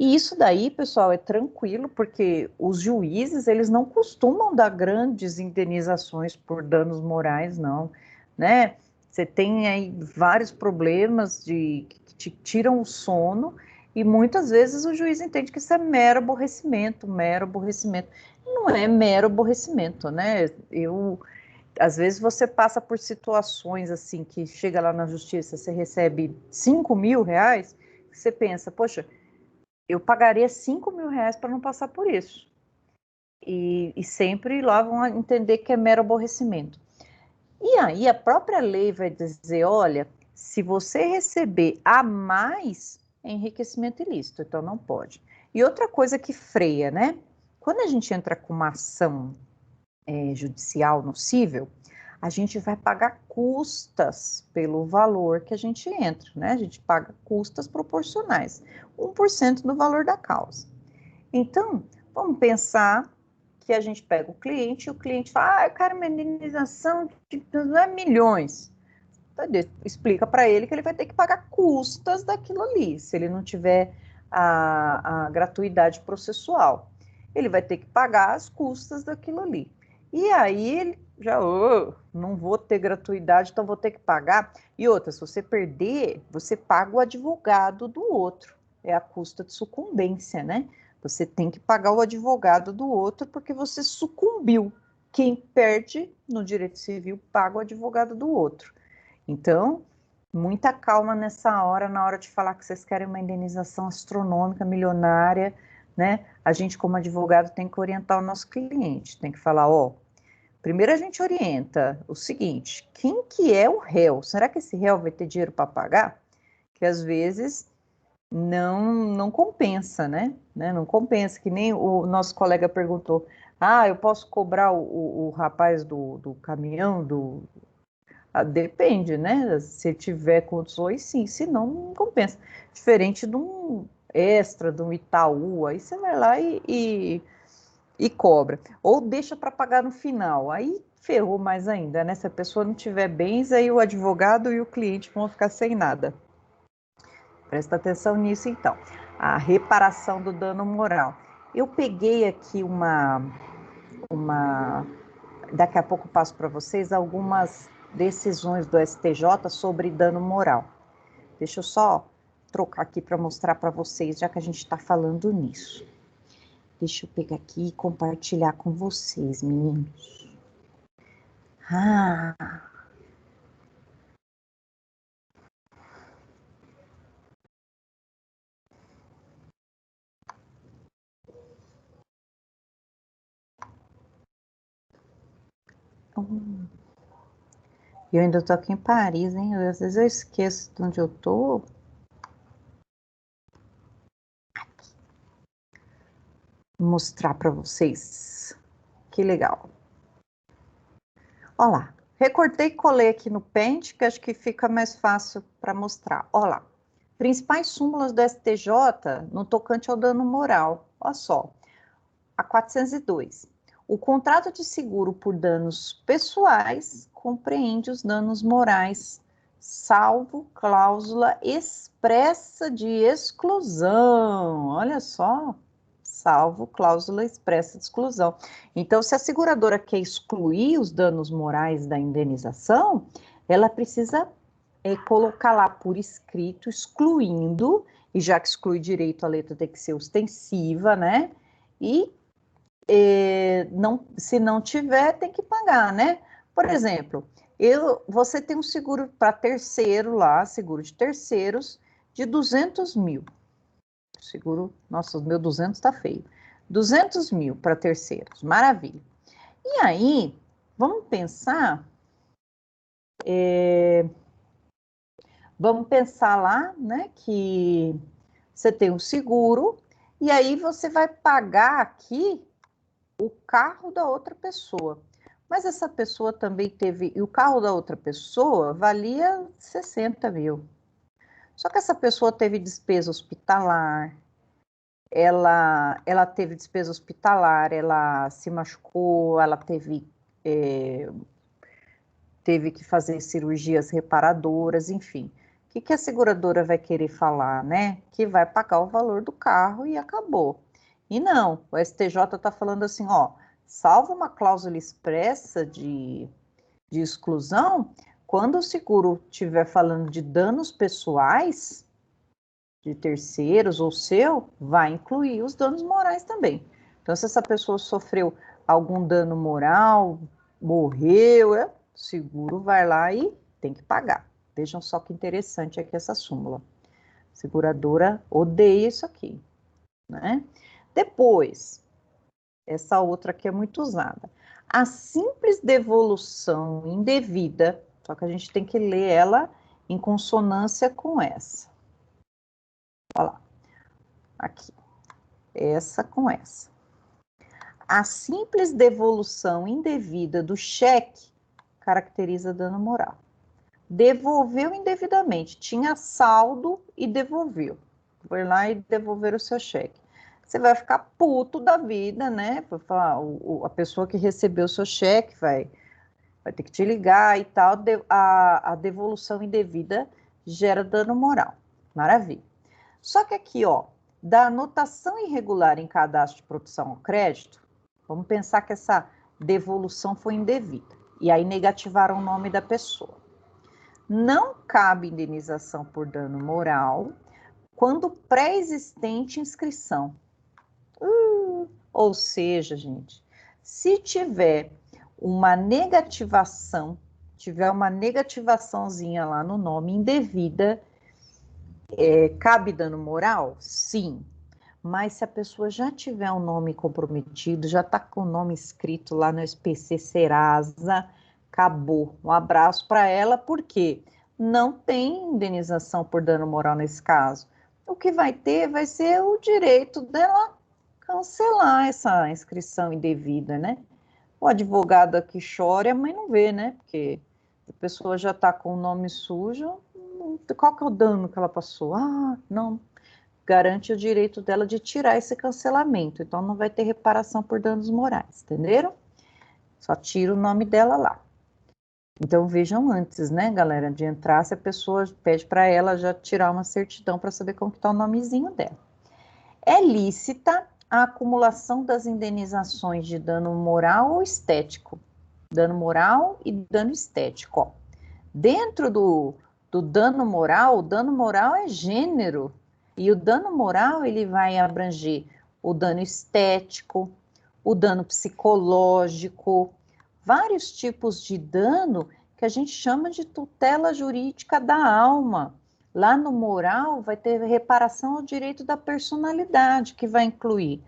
E isso daí, pessoal, é tranquilo, porque os juízes, eles não costumam dar grandes indenizações por danos morais, não, né? Você tem aí vários problemas que te tiram o sono, e muitas vezes o juiz entende que isso é mero aborrecimento, mero aborrecimento. Não é mero aborrecimento, né? Às vezes você passa por situações assim, que chega lá na justiça, você recebe R$5.000, você pensa, poxa, eu pagaria R$5.000 para não passar por isso. E sempre lá vão entender que é mero aborrecimento. E aí a própria lei vai dizer, olha, se você receber a mais, é enriquecimento ilícito, então não pode. E outra coisa que freia, né? Quando a gente entra com uma ação judicial no cível, a gente vai pagar custas pelo valor que a gente entra, né? A gente paga custas proporcionais, 1% do valor da causa. Então, vamos pensar que a gente pega o cliente e o cliente fala, eu quero uma indenização de milhões. Então, explica para ele que ele vai ter que pagar custas daquilo ali, se ele não tiver a gratuidade processual. Ele vai ter que pagar as custas daquilo ali. E aí ele já, não vou ter gratuidade, então vou ter que pagar. E outra, se você perder, você paga o advogado do outro. É a custa de sucumbência, né? Você tem que pagar o advogado do outro porque você sucumbiu. Quem perde no direito civil paga o advogado do outro. Então, muita calma nessa hora, na hora de falar que vocês querem uma indenização astronômica, milionária, né? A gente, como advogado, tem que orientar o nosso cliente, tem que falar, primeiro a gente orienta o seguinte, quem que é o réu? Será que esse réu vai ter dinheiro para pagar? Que às vezes não compensa, né? Não compensa, que nem o nosso colega perguntou, eu posso cobrar o rapaz do caminhão, depende, né? Se tiver condições, sim, se não, não compensa. Diferente de um Extra, de um Itaú, aí você vai lá e cobra. Ou deixa para pagar no final, aí ferrou mais ainda, né? Se a pessoa não tiver bens, aí o advogado e o cliente vão ficar sem nada. Presta atenção nisso, então. A reparação do dano moral. Eu peguei aqui daqui a pouco passo para vocês algumas decisões do STJ sobre dano moral. Deixa eu só trocar aqui para mostrar para vocês, já que a gente está falando nisso. Deixa eu pegar aqui e compartilhar com vocês, meninos. Eu ainda tô aqui em Paris, hein? Às vezes eu esqueço de onde eu tô. mostrar para vocês. Que legal. Olha lá. Recortei e colei aqui no Paint, que acho que fica mais fácil para mostrar. Olha lá. Principais súmulas do STJ no tocante ao dano moral. Olha só. A 402. O contrato de seguro por danos pessoais compreende os danos morais, salvo cláusula expressa de exclusão. Olha só. Salvo cláusula expressa de exclusão. Então, se a seguradora quer excluir os danos morais da indenização, ela precisa colocar lá por escrito, excluindo, e já que exclui direito, a letra tem que ser ostensiva, né? E se não tiver, tem que pagar, né? Por exemplo, você tem um seguro para terceiro lá, seguro de terceiros, de 200 mil. Seguro, nossa, o meu 200 tá feio. 200 mil para terceiros, maravilha. E aí, vamos pensar lá, né, que você tem um seguro, e aí você vai pagar aqui o carro da outra pessoa. Mas essa pessoa também teve, e o carro da outra pessoa valia 60 mil. Só que essa pessoa teve despesa hospitalar, ela teve despesa hospitalar, ela se machucou, ela teve que fazer cirurgias reparadoras, enfim. O que a seguradora vai querer falar, né? Que vai pagar o valor do carro e acabou. E não, o STJ está falando assim, ó, salvo uma cláusula expressa de exclusão, quando o seguro estiver falando de danos pessoais, de terceiros ou seu, vai incluir os danos morais também. Então, se essa pessoa sofreu algum dano moral, morreu, o seguro vai lá e tem que pagar. Vejam só que interessante aqui essa súmula. A seguradora odeia isso aqui, né? Depois, essa outra aqui é muito usada. A simples devolução indevida, só que a gente tem que ler ela em consonância com essa. Olha lá, aqui, essa com essa. A simples devolução indevida do cheque caracteriza dano moral. Devolveu indevidamente, tinha saldo e devolveu. Foi lá e devolver o seu cheque. Você vai ficar puto da vida, né? Vai falar, a pessoa que recebeu o seu cheque vai ter que te ligar e tal. A devolução indevida gera dano moral. Maravilha. Só que aqui, ó, da anotação irregular em cadastro de produção ao crédito, vamos pensar que essa devolução foi indevida. E aí negativaram o nome da pessoa. Não cabe indenização por dano moral quando pré-existente inscrição. Ou seja, gente, se tiver uma negativação, tiver uma negativaçãozinha lá no nome indevida, cabe dano moral? Sim. Mas se a pessoa já tiver um nome comprometido, já está com o nome escrito lá no SPC Serasa, acabou. Um abraço para ela, porque não tem indenização por dano moral nesse caso. O que vai ter vai ser o direito dela cancelar essa inscrição indevida, né? O advogado aqui chora e a mãe não vê, né? Porque a pessoa já está com o nome sujo, qual que é o dano que ela passou? Ah, não, garante o direito dela de tirar esse cancelamento, então não vai ter reparação por danos morais, entenderam? Só tira o nome dela lá. Então vejam antes, né, galera, de entrar, se a pessoa pede para ela já tirar uma certidão para saber como que está o nomezinho dela. É lícita a acumulação das indenizações de dano moral ou estético. Dano moral e dano estético, ó. Dentro do dano moral, o dano moral é gênero, e o dano moral ele vai abranger o dano estético, o dano psicológico, vários tipos de dano que a gente chama de tutela jurídica da alma. Lá no moral vai ter reparação ao direito da personalidade, que vai incluir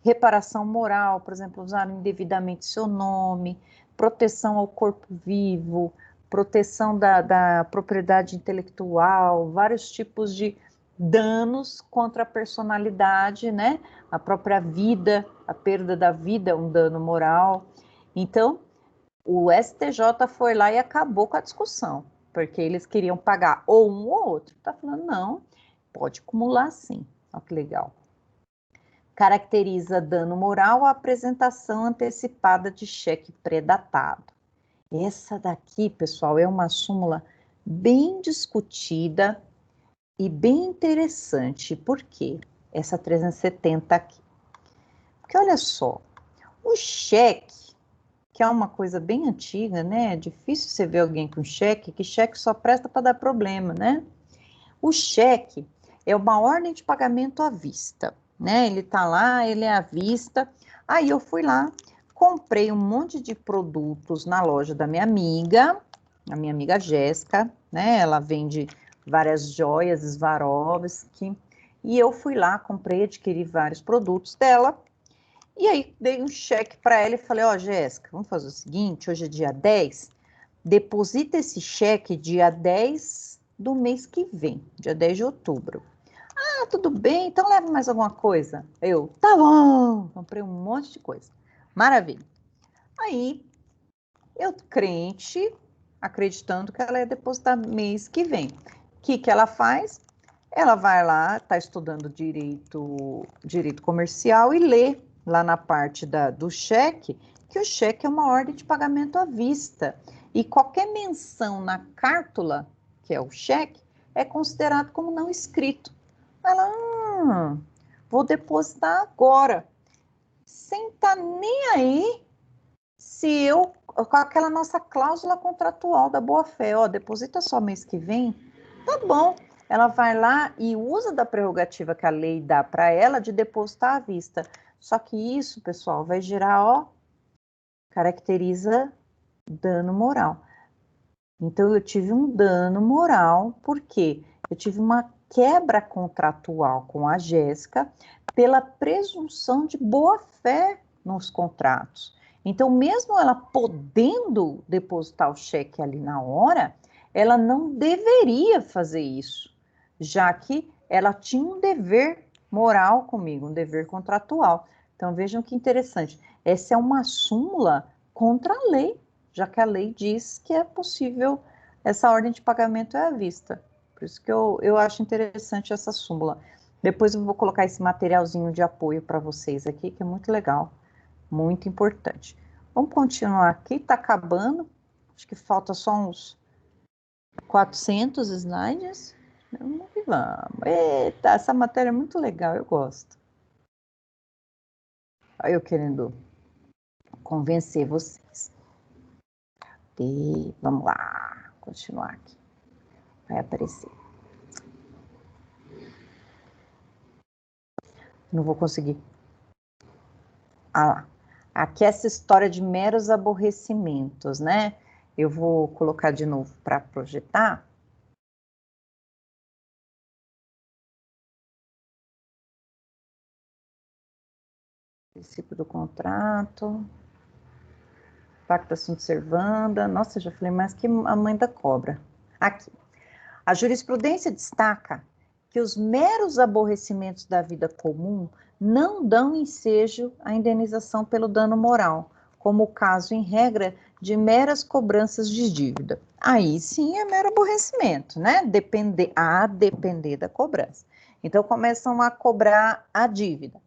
reparação moral, por exemplo, usar indevidamente seu nome, proteção ao corpo vivo, proteção da propriedade intelectual, vários tipos de danos contra a personalidade, né? A própria vida, a perda da vida é um dano moral. Então, o STJ foi lá e acabou com a discussão, porque eles queriam pagar ou um ou outro. Tá falando, não, pode acumular sim. Olha que legal. Caracteriza dano moral a apresentação antecipada de cheque pré-datado. Essa daqui, pessoal, é uma súmula bem discutida e bem interessante. Por quê? Essa 370 aqui. Porque olha só, o cheque, que é uma coisa bem antiga, né? É difícil você ver alguém com cheque, que cheque só presta para dar problema, né? O cheque é uma ordem de pagamento à vista, né? Ele tá lá, ele é à vista. Aí eu fui lá, comprei um monte de produtos na loja da minha amiga, a minha amiga Jéssica, né? Ela vende várias joias, Swarovski, e eu fui lá, comprei, adquiri vários produtos dela, e aí dei um cheque para ela e falei, ó, Jéssica, vamos fazer o seguinte, hoje é dia 10, deposita esse cheque dia 10 do mês que vem, dia 10 de outubro. Ah, tudo bem, então leva mais alguma coisa? Eu, tá bom, comprei um monte de coisa. Maravilha. Aí, eu crente, acreditando que ela ia depositar mês que vem. O que ela faz? Ela vai lá, está estudando direito comercial e lê lá na parte do cheque, que o cheque é uma ordem de pagamento à vista. E qualquer menção na cártula, que é o cheque, é considerado como não escrito. Ela, vou depositar agora, sem estar nem aí se eu, com aquela nossa cláusula contratual da boa-fé, ó, deposita só mês que vem, tá bom. Ela vai lá e usa da prerrogativa que a lei dá para ela de depositar à vista. Só que isso, pessoal, vai gerar, ó, caracteriza dano moral. Então, eu tive um dano moral, porque eu tive uma quebra contratual com a Jéssica pela presunção de boa-fé nos contratos. Então, mesmo ela podendo depositar o cheque ali na hora, ela não deveria fazer isso, já que ela tinha um dever moral comigo, um dever contratual. Então, vejam que interessante. Essa é uma súmula contra a lei, já que a lei diz que é possível, essa ordem de pagamento é à vista. Por isso que eu acho interessante essa súmula. Depois eu vou colocar esse materialzinho de apoio para vocês aqui, que é muito legal, muito importante. Vamos continuar aqui, está acabando. Acho que falta só uns 400 slides. Vamos que vamos. Eita, essa matéria é muito legal, eu gosto. Aí eu querendo convencer vocês. E vamos lá, continuar aqui. Vai aparecer. Não vou conseguir. Ah lá. Aqui essa história de meros aborrecimentos, né? Eu vou colocar de novo para projetar. Princípio do contrato. Pacta sunt servanda. Nossa, já falei mais que a mãe da cobra. Aqui. A jurisprudência destaca que os meros aborrecimentos da vida comum não dão ensejo à indenização pelo dano moral, como o caso, em regra, de meras cobranças de dívida. Aí sim é mero aborrecimento, né? A depender da cobrança. Então começam a cobrar a dívida.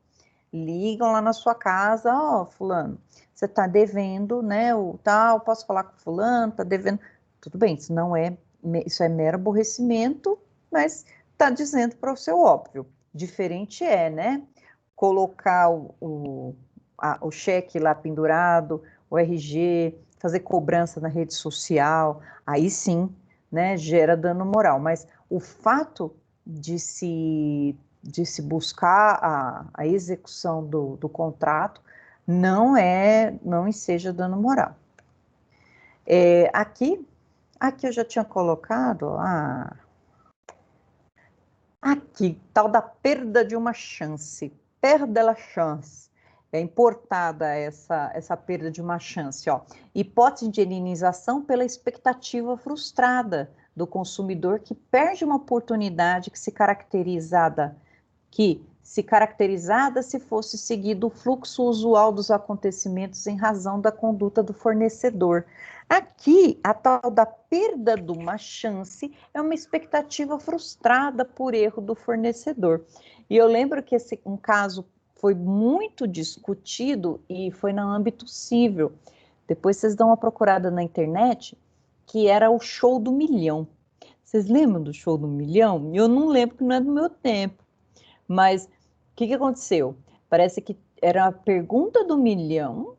Ligam lá na sua casa, ó, fulano, você está devendo, né, o tal, posso falar com fulano, está devendo. Tudo bem, isso é mero aborrecimento, mas está dizendo para o seu óbvio. Diferente é, né, colocar o cheque lá pendurado, o RG, fazer cobrança na rede social, aí sim, né, gera dano moral. Mas o fato de se buscar a execução do contrato não enseja dano moral. Aqui eu já tinha colocado aqui, tal da perda de uma chance, perda la chance. É importada essa perda de uma chance, ó. Hipótese de indenização pela expectativa frustrada do consumidor que perde uma oportunidade que se caracterizada se fosse seguido o fluxo usual dos acontecimentos em razão da conduta do fornecedor. Aqui, a tal da perda de uma chance é uma expectativa frustrada por erro do fornecedor. E eu lembro que um caso foi muito discutido e foi no âmbito civil. Depois vocês dão uma procurada na internet, que era o show do milhão. Vocês lembram do show do milhão? Eu não lembro, que não é do meu tempo. Mas o que aconteceu? Parece que era a pergunta do milhão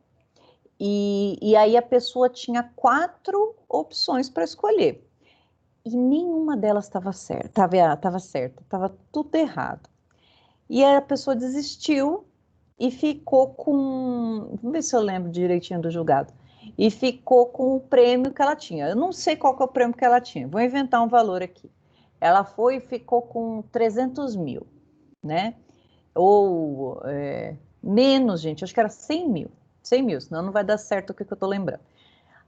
e aí a pessoa tinha 4 opções para escolher. E nenhuma delas estava certa, estava tudo errado. E aí a pessoa desistiu e ficou com... Vamos ver se eu lembro direitinho do julgado. E ficou com o prêmio que ela tinha. Eu não sei qual que é o prêmio que ela tinha. Vou inventar um valor aqui. Ela foi e ficou com 300 mil, né? Ou menos, gente. Acho que era 100 mil. 100 mil, senão não vai dar certo o que eu estou lembrando.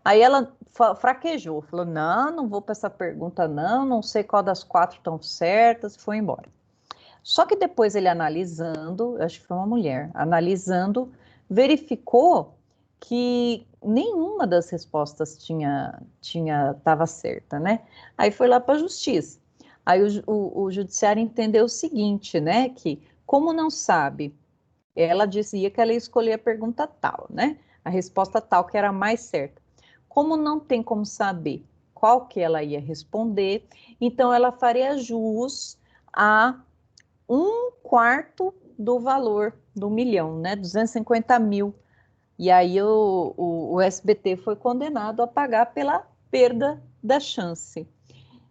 Aí ela fraquejou. Falou, não vou para essa pergunta não sei qual das 4 estão certas. Foi embora. Só que depois ele analisando, acho que foi uma mulher, analisando, verificou que nenhuma das respostas estava certa, né? Aí foi lá para a justiça. Aí o judiciário entendeu o seguinte, né? Que como não sabe, ela dizia que ela ia escolher a pergunta tal, né? A resposta tal que era a mais certa. Como não tem como saber qual que ela ia responder, então ela faria jus a 1/4 do valor do milhão, né? 250 mil. E aí o SBT foi condenado a pagar pela perda da chance.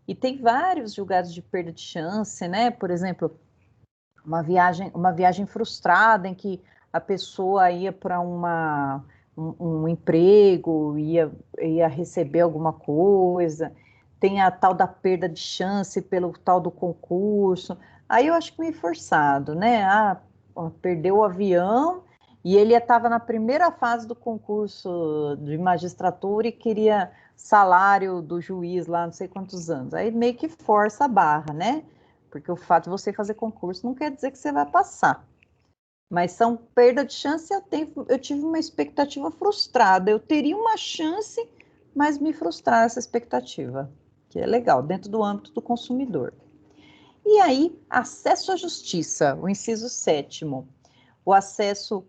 E tem vários julgados de perda de chance, né? Por exemplo, uma viagem frustrada em que a pessoa ia para um emprego, ia receber alguma coisa, tem a tal da perda de chance pelo tal do concurso. Aí eu acho que meio forçado, né? Perdeu o avião e ele estava na primeira fase do concurso de magistratura e queria salário do juiz lá, não sei quantos anos. Aí meio que força a barra, né? Porque o fato de você fazer concurso não quer dizer que você vai passar. Mas são perda de chance, eu tive uma expectativa frustrada. Eu teria uma chance, mas me frustrar essa expectativa, que é legal, dentro do âmbito do consumidor. E aí, acesso à justiça, o inciso 7º, o acesso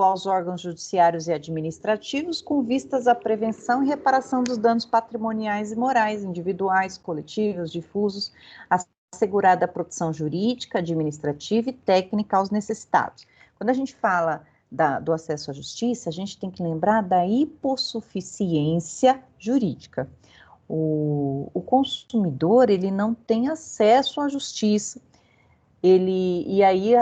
aos órgãos judiciários e administrativos com vistas à prevenção e reparação dos danos patrimoniais e morais, individuais, coletivos, difusos, assegurada a proteção jurídica, administrativa e técnica aos necessitados. Quando a gente fala do acesso à justiça, a gente tem que lembrar da hipossuficiência jurídica. O consumidor, ele não tem acesso à justiça, e aí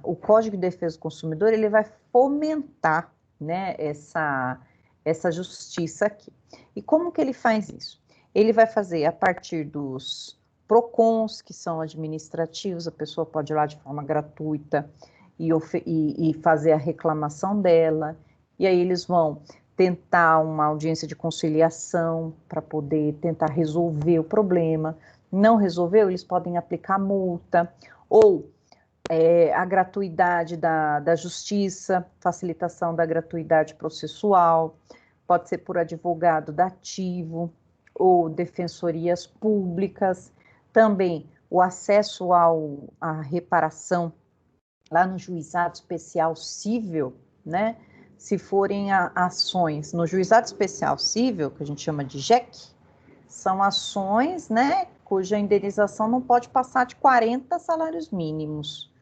o Código de Defesa do Consumidor, ele vai fomentar, né, essa justiça aqui. E como que ele faz isso? Ele vai fazer a partir dos PROCONs, que são administrativos, a pessoa pode ir lá de forma gratuita e fazer a reclamação dela, e aí eles vão tentar uma audiência de conciliação para poder tentar resolver o problema. Não resolveu, eles podem aplicar multa, ou a gratuidade da justiça, facilitação da gratuidade processual, pode ser por advogado dativo, ou defensorias públicas, também o acesso à reparação lá no juizado especial cível, né? Se forem ações no juizado especial cível, que a gente chama de JEC, são ações, né, cuja indenização não pode passar de 40 salários mínimos,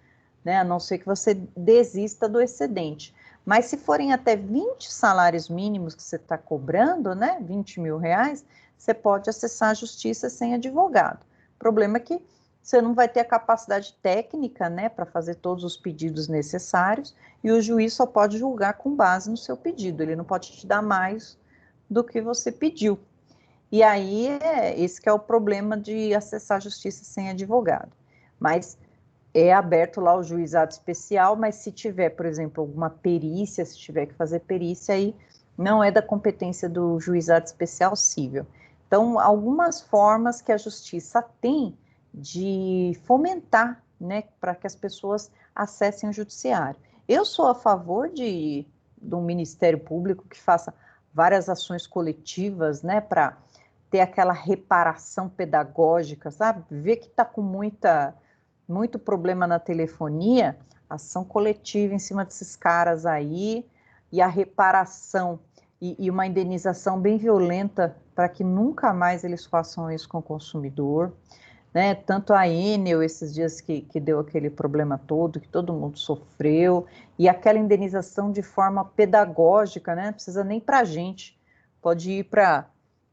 né, a não ser que você desista do excedente. Mas se forem até 20 salários mínimos que você está cobrando, né, 20 mil reais, você pode acessar a justiça sem advogado. O problema é que você não vai ter a capacidade técnica, né, para fazer todos os pedidos necessários, e o juiz só pode julgar com base no seu pedido, ele não pode te dar mais do que você pediu. E aí, esse que é o problema de acessar a justiça sem advogado. Mas é aberto lá o juizado especial, mas se tiver, por exemplo, alguma perícia, se tiver que fazer perícia, aí não é da competência do juizado especial cível. Então, algumas formas que a justiça tem de fomentar, né, para que as pessoas acessem o judiciário. Eu sou a favor de um Ministério Público que faça várias ações coletivas, né, para ter aquela reparação pedagógica, sabe? Ver que está com muito problema na telefonia, ação coletiva em cima desses caras aí, e a reparação e uma indenização bem violenta para que nunca mais eles façam isso com o consumidor, né? Tanto a Enel, esses dias que deu aquele problema todo, que todo mundo sofreu, e aquela indenização de forma pedagógica, né? Não precisa nem para a gente, pode ir para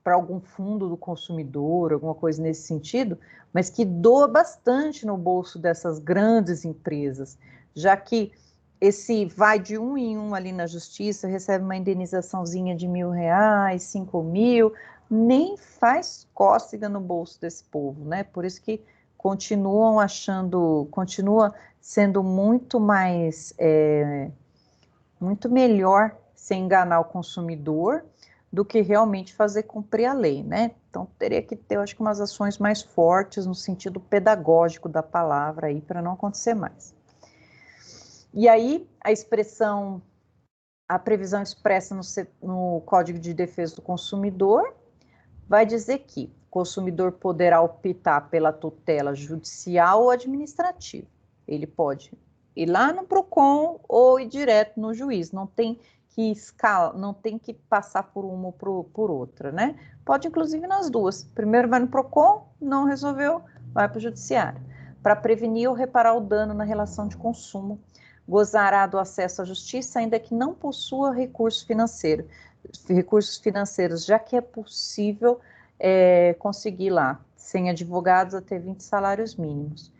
algum fundo do consumidor, alguma coisa nesse sentido, mas que doa bastante no bolso dessas grandes empresas, já que esse vai de um em um ali na justiça, recebe uma indenizaçãozinha de R$1.000, 5.000, nem faz cócega no bolso desse povo, né? Por isso que continua sendo muito mais, muito melhor se enganar o consumidor do que realmente fazer cumprir a lei, né? Então teria que ter, eu acho que umas ações mais fortes no sentido pedagógico da palavra aí para não acontecer mais. E aí, a previsão expressa no Código de Defesa do Consumidor vai dizer que o consumidor poderá optar pela tutela judicial ou administrativa. Ele pode ir lá no PROCON ou ir direto no juiz, não tem que passar por uma ou por outra, né? Pode, inclusive, nas duas. Primeiro vai no PROCON, não resolveu, vai para o judiciário. Para prevenir ou reparar o dano na relação de consumo, gozará do acesso à justiça, ainda que não possua recursos financeiros, já que é possível conseguir lá, sem advogados, até 20 salários mínimos.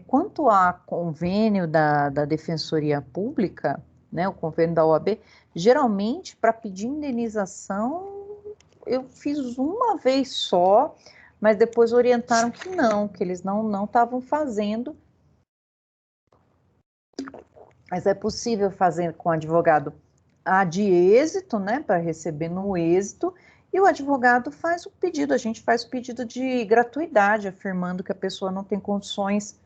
Quanto a convênio da Defensoria Pública, né, o convênio da OAB, geralmente, para pedir indenização, eu fiz uma vez só, mas depois orientaram que eles não estavam fazendo. Mas é possível fazer com o advogado de êxito, né, para receber no êxito, e o advogado faz o pedido, a gente faz o pedido de gratuidade, afirmando que a pessoa não tem condições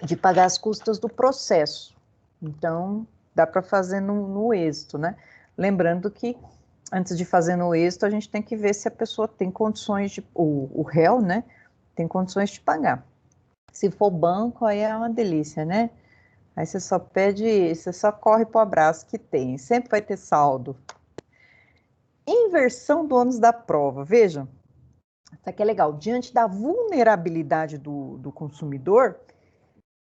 de pagar as custas do processo. Então, dá para fazer no êxito, né? Lembrando que, antes de fazer no êxito, a gente tem que ver se a pessoa tem condições o réu, né, tem condições de pagar. Se for banco, aí é uma delícia, né? Aí você só corre para o abraço que tem, sempre vai ter saldo. Inversão do ônus da prova, vejam, isso aqui é legal, diante da vulnerabilidade do consumidor,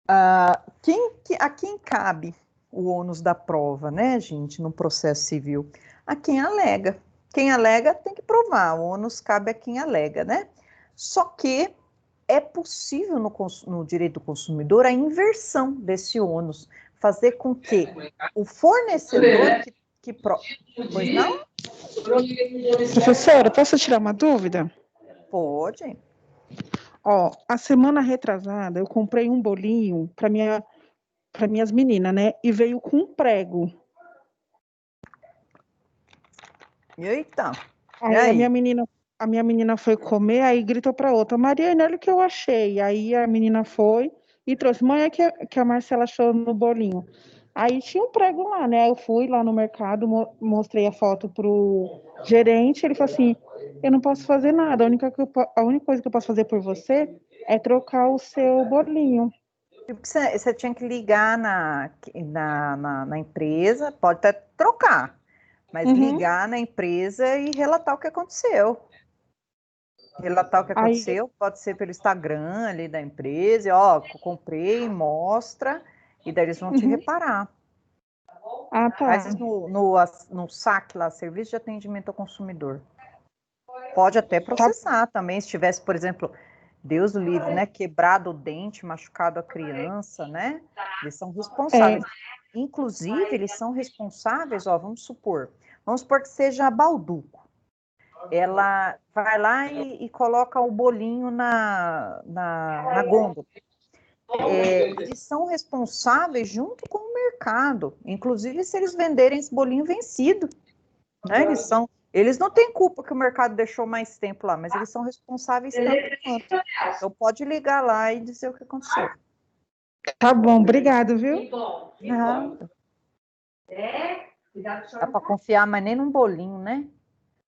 a quem cabe o ônus da prova, né, gente, no processo civil? A quem alega. Quem alega tem que provar, o ônus cabe a quem alega, né? Só que é possível no direito do consumidor a inversão desse ônus, fazer com que o fornecedor Pois não? Professora, posso tirar uma dúvida? Pode. Ó, a semana retrasada eu comprei um bolinho para minhas meninas, né? E veio com um prego. Eita. Aí a minha menina foi comer, aí gritou para outra: Mariana, olha o que eu achei. Aí a menina foi e trouxe: mãe, é que a Marcela achou no bolinho. Aí tinha um prego lá, né? Eu fui lá no mercado, mostrei a foto pro gerente, ele falou assim: eu não posso fazer nada, a única coisa que eu posso fazer por você é trocar o seu bolinho. Você tinha que ligar na empresa, pode até trocar, mas ligar na empresa e relatar o que aconteceu. Relatar o que aconteceu, pode ser pelo Instagram ali da empresa, comprei, mostra, e daí eles vão te reparar. Ah, tá. Mas no SAC lá, Serviço de Atendimento ao Consumidor. Pode até processar também, se tivesse, por exemplo, Deus o livre, né, quebrado o dente, machucado a criança, né? Eles são responsáveis. Inclusive, eles são responsáveis, vamos supor que seja a Balduco. Ela vai lá e coloca o bolinho na gôndola. Eles são responsáveis junto com o mercado, inclusive se eles venderem esse bolinho vencido, né? Eles são Eles não têm culpa que o mercado deixou mais tempo lá, mas eles são responsáveis tanto quanto. Então pode ligar lá e dizer o que aconteceu. Tá bom, obrigado, viu? Não. Dá para confiar, mas nem num bolinho, né?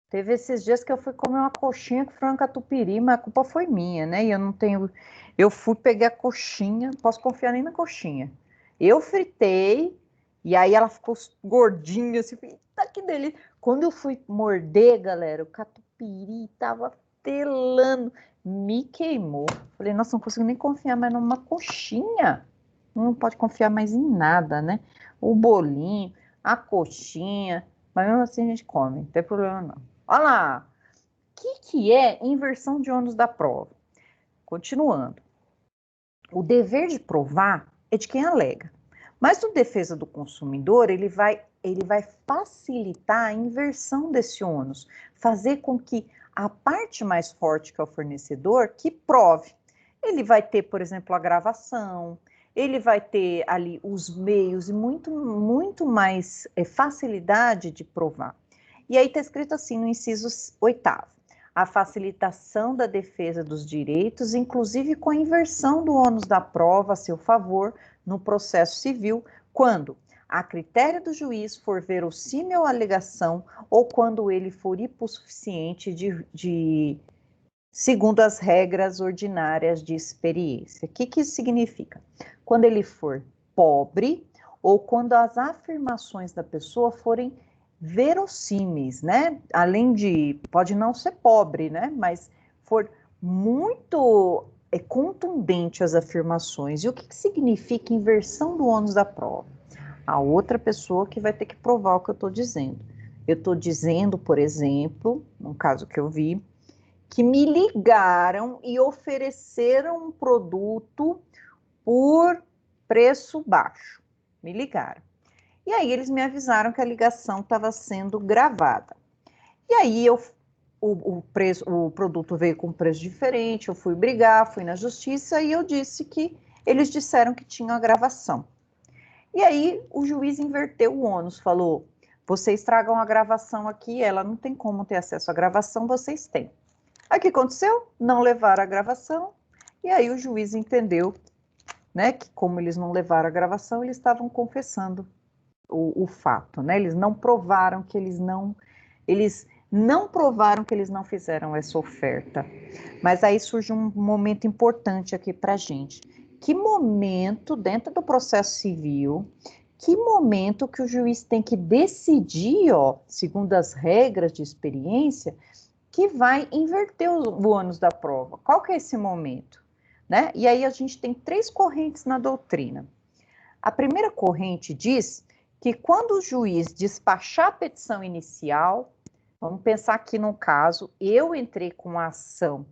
Teve esses dias que eu fui comer uma coxinha com frango catupiry, mas a culpa foi minha, né? E eu não tenho. Eu fui pegar a coxinha, não posso confiar nem na coxinha. Eu fritei, e aí ela ficou gordinha, assim, eita, que delícia. Quando eu fui morder, galera, o catupiry tava telando, me queimou. Falei, nossa, não consigo nem confiar mais numa coxinha. Não pode confiar mais em nada, né? O bolinho, a coxinha, mas mesmo assim a gente come, não tem problema não. Olha lá, o que é inversão de ônus da prova? Continuando. O dever de provar é de quem alega. Mas no defesa do consumidor, ele vai facilitar a inversão desse ônus, fazer com que a parte mais forte, que é o fornecedor, que prove. Ele vai ter, por exemplo, a gravação, ele vai ter ali os meios e muito mais facilidade de provar. E aí está escrito assim no inciso 8º, a facilitação da defesa dos direitos, inclusive com a inversão do ônus da prova a seu favor no processo civil, quando, a critério do juiz, for verossímil a alegação ou quando ele for hipossuficiente segundo as regras ordinárias de experiência. O que isso significa? Quando ele for pobre ou quando as afirmações da pessoa forem verossímeis, né? Além de, pode não ser pobre, né? Mas for muito contundente as afirmações. E o que significa inversão do ônus da prova? A outra pessoa que vai ter que provar o que eu estou dizendo. Eu estou dizendo, por exemplo, num caso que eu vi, que me ligaram e ofereceram um produto por preço baixo. Me ligaram. E aí eles me avisaram que a ligação estava sendo gravada. E aí o produto veio com preço diferente, eu fui brigar, fui na justiça e eu disse que eles disseram que tinha a gravação. E aí o juiz inverteu o ônus, falou, vocês tragam a gravação aqui, ela não tem como ter acesso à gravação, vocês têm. Aí o que aconteceu? Não levaram a gravação, e aí o juiz entendeu, né, que como eles não levaram a gravação, eles estavam confessando o fato, né? Eles não provaram que eles não provaram que eles não fizeram essa oferta. Mas aí surge um momento importante aqui para a gente. Que momento, dentro do processo civil, que momento que o juiz tem que decidir, ó, segundo as regras de experiência, que vai inverter o ônus da prova? Qual que é esse momento? Né? E aí a gente tem 3 correntes na doutrina. A primeira corrente diz que quando o juiz despachar a petição inicial, vamos pensar aqui no caso, eu entrei com a ação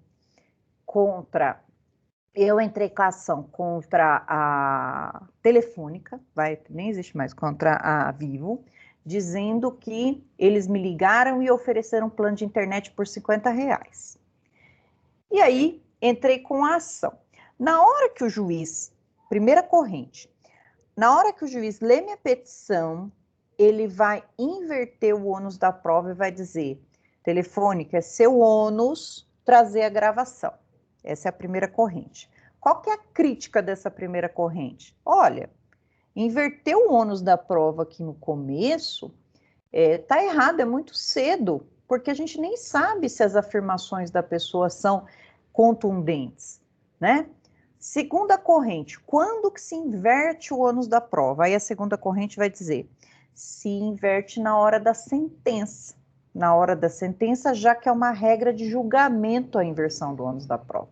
contra a Telefônica, nem existe mais, contra a Vivo, dizendo que eles me ligaram e ofereceram um plano de internet por R$50. E aí, entrei com a ação. Na hora que o juiz, primeira corrente, na hora que o juiz lê minha petição, ele vai inverter o ônus da prova e vai dizer, Telefônica, é seu ônus trazer a gravação. Essa é a primeira corrente. Qual que é a crítica dessa primeira corrente? Olha, inverter o ônus da prova aqui no começo tá errado, é muito cedo, porque a gente nem sabe se as afirmações da pessoa são contundentes, né? Segunda corrente, quando que se inverte o ônus da prova? Aí a segunda corrente vai dizer, se inverte na hora da sentença. Na hora da sentença, já que é uma regra de julgamento a inversão do ônus da prova.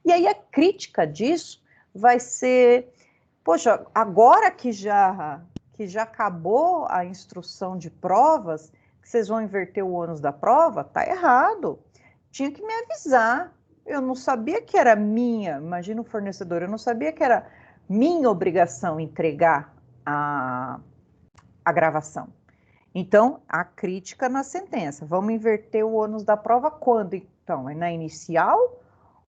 E aí a crítica disso vai ser, poxa, agora que já acabou a instrução de provas, que vocês vão inverter o ônus da prova? Tá errado. Tinha que me avisar. Eu não sabia que era minha, imagina o fornecedor, eu não sabia que era minha obrigação entregar a gravação. Então, a crítica na sentença. Vamos inverter o ônus da prova quando, então? É na inicial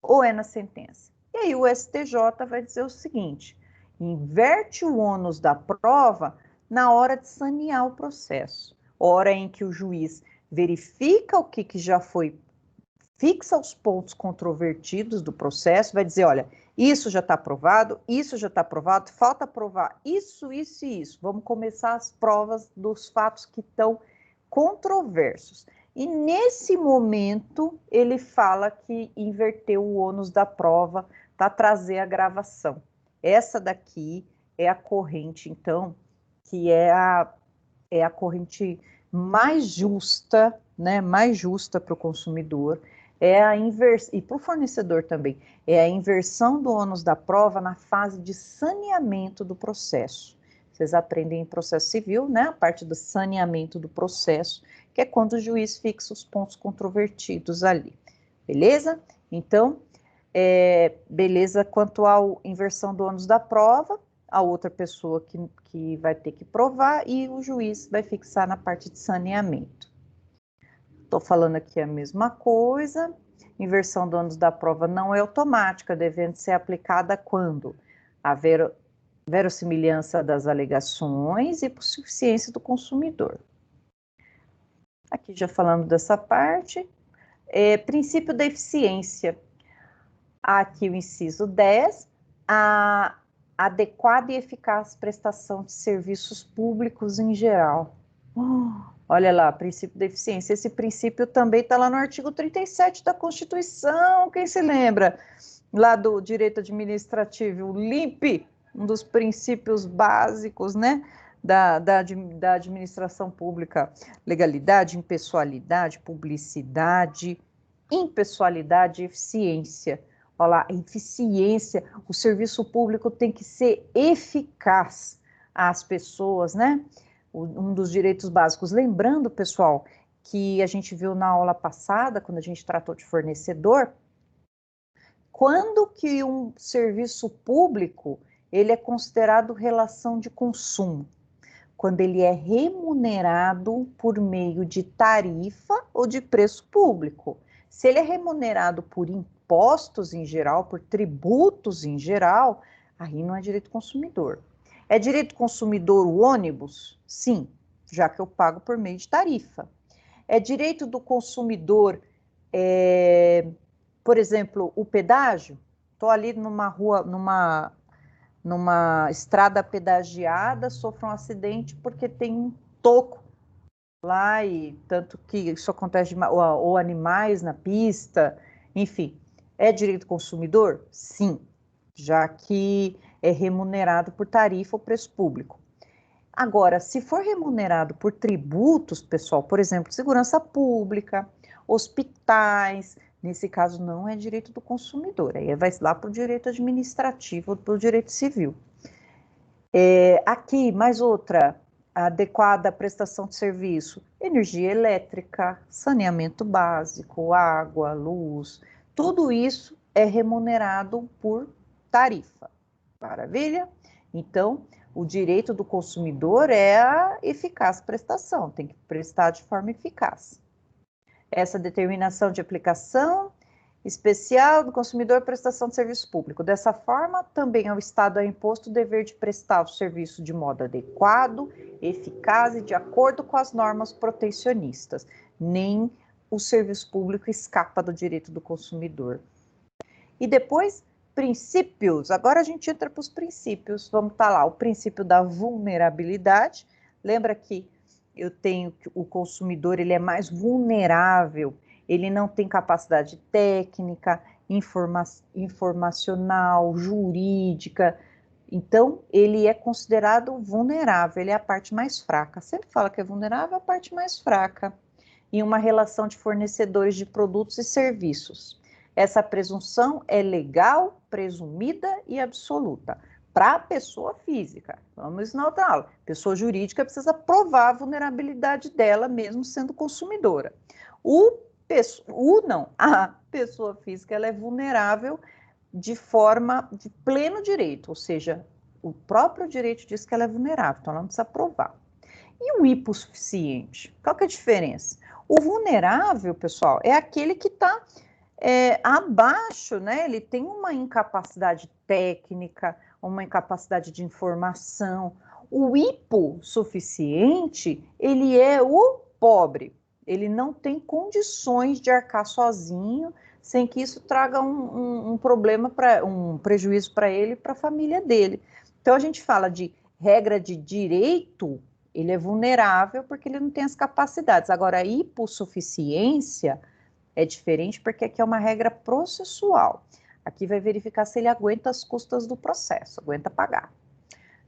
ou é na sentença? E aí o STJ vai dizer o seguinte, inverte o ônus da prova na hora de sanear o processo. Hora em que o juiz verifica o que já foi, fixa os pontos controvertidos do processo, vai dizer, olha, isso já está aprovado, isso já está aprovado, falta aprovar isso e isso. Vamos começar as provas dos fatos que estão controversos. E nesse momento, ele fala que inverteu o ônus da prova para trazer a gravação. Essa daqui é a corrente, então, que é a corrente mais justa, né, mais justa para o consumidor, e para o fornecedor também, é a inversão do ônus da prova na fase de saneamento do processo. Vocês aprendem em processo civil, né, a parte do saneamento do processo, que é quando o juiz fixa os pontos controvertidos ali, beleza? Então, beleza quanto à inversão do ônus da prova, a outra pessoa que vai ter que provar e o juiz vai fixar na parte de saneamento. Estou falando aqui a mesma coisa, inversão do ônus da prova não é automática, devendo ser aplicada quando haver verossimilhança das alegações e por suficiência do consumidor. Aqui já falando dessa parte, princípio da eficiência. Aqui o inciso 10, a adequada e eficaz prestação de serviços públicos em geral. Olha lá, princípio da eficiência. Esse princípio também está lá no artigo 37 da Constituição, quem se lembra? Lá do direito administrativo, o LIMP, um dos princípios básicos, né, da administração pública: legalidade, impessoalidade, publicidade, impessoalidade e eficiência. Olha lá, eficiência, o serviço público tem que ser eficaz às pessoas, né? Um dos direitos básicos. Lembrando, pessoal, que a gente viu na aula passada, quando a gente tratou de fornecedor, quando que um serviço público, ele é considerado relação de consumo? Quando ele é remunerado por meio de tarifa ou de preço público. Se ele é remunerado por impostos em geral, por tributos em geral, aí não é direito consumidor. É direito consumidor o ônibus? Sim, já que eu pago por meio de tarifa. É direito do consumidor, por exemplo, o pedágio? Estou ali numa rua, numa estrada pedagiada, sofro um acidente porque tem um toco lá, e tanto que isso acontece, ou animais na pista, enfim. É direito consumidor? Sim, já que é remunerado por tarifa ou preço público. Agora, se for remunerado por tributos, pessoal, por exemplo, segurança pública, hospitais, nesse caso não é direito do consumidor, aí vai lá para o direito administrativo, para o direito civil. Aqui, mais outra, adequada prestação de serviço: energia elétrica, saneamento básico, água, luz, tudo isso é remunerado por tarifa. Maravilha? Então, o direito do consumidor é a eficaz prestação, tem que prestar de forma eficaz. Essa determinação de aplicação especial do consumidor prestação de serviço público. Dessa forma, também ao Estado é imposto o dever de prestar o serviço de modo adequado, eficaz e de acordo com as normas protecionistas. Nem o serviço público escapa do direito do consumidor. E depois, princípios. Agora a gente entra para os princípios. Vamos estar lá, o princípio da vulnerabilidade. Lembra que eu tenho que o consumidor, ele é mais vulnerável, ele não tem capacidade técnica, informacional, jurídica, então ele é considerado vulnerável, ele é a parte mais fraca. Sempre fala que é vulnerável, a parte mais fraca, em uma relação de fornecedores de produtos e serviços. Essa presunção é legal, presumida e absoluta. Para a pessoa física, vamos na outra aula, pessoa jurídica precisa provar a vulnerabilidade dela, mesmo sendo consumidora. A pessoa física, ela é vulnerável de forma de pleno direito, ou seja, o próprio direito diz que ela é vulnerável, então ela não precisa provar. E o hipossuficiente? Qual que é a diferença? O vulnerável, pessoal, é aquele que está abaixo, né? Ele tem uma incapacidade técnica, uma incapacidade de informação. O hipossuficiente, ele é o pobre. ele não tem condições de arcar sozinho, sem que isso traga um problema, um prejuízo para ele e para a família dele. Então, a gente fala de regra de direito, ele é vulnerável porque ele não tem as capacidades. Agora, a hipossuficiência é diferente porque aqui é uma regra processual. Aqui vai verificar se ele aguenta as custas do processo, aguenta pagar.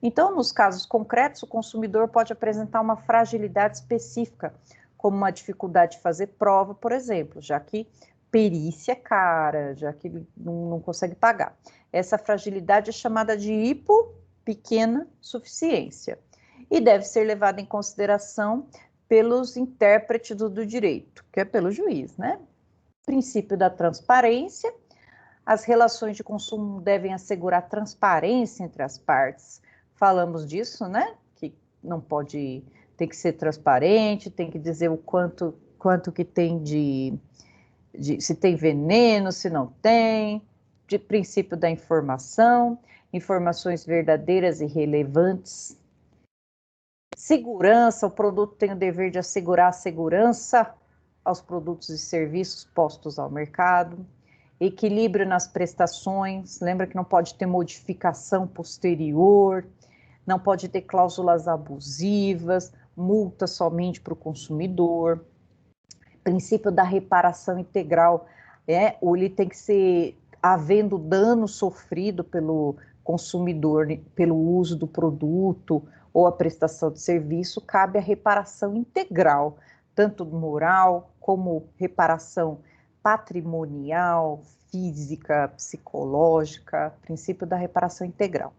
Então, nos casos concretos, o consumidor pode apresentar uma fragilidade específica, como uma dificuldade de fazer prova, por exemplo, já que perícia é cara, já que ele não consegue pagar. Essa fragilidade é chamada de pequena suficiência e deve ser levada em consideração pelos intérpretes do direito, que é pelo juiz, né? Princípio da transparência. As relações de consumo devem assegurar transparência entre as partes. Falamos disso, né? Que não pode, tem que ser transparente, tem que dizer o quanto que tem se tem veneno, se não tem, de princípio da informação, informações verdadeiras e relevantes. Segurança, o produto tem o dever de assegurar a segurança aos produtos e serviços postos ao mercado. Equilíbrio nas prestações, lembra que não pode ter modificação posterior, não pode ter cláusulas abusivas, multa somente para o consumidor. Princípio da reparação integral, ele tem que ser havendo dano sofrido pelo consumidor, pelo uso do produto ou a prestação de serviço, cabe a reparação integral, tanto moral como reparação patrimonial, física, psicológica, princípio da reparação integral.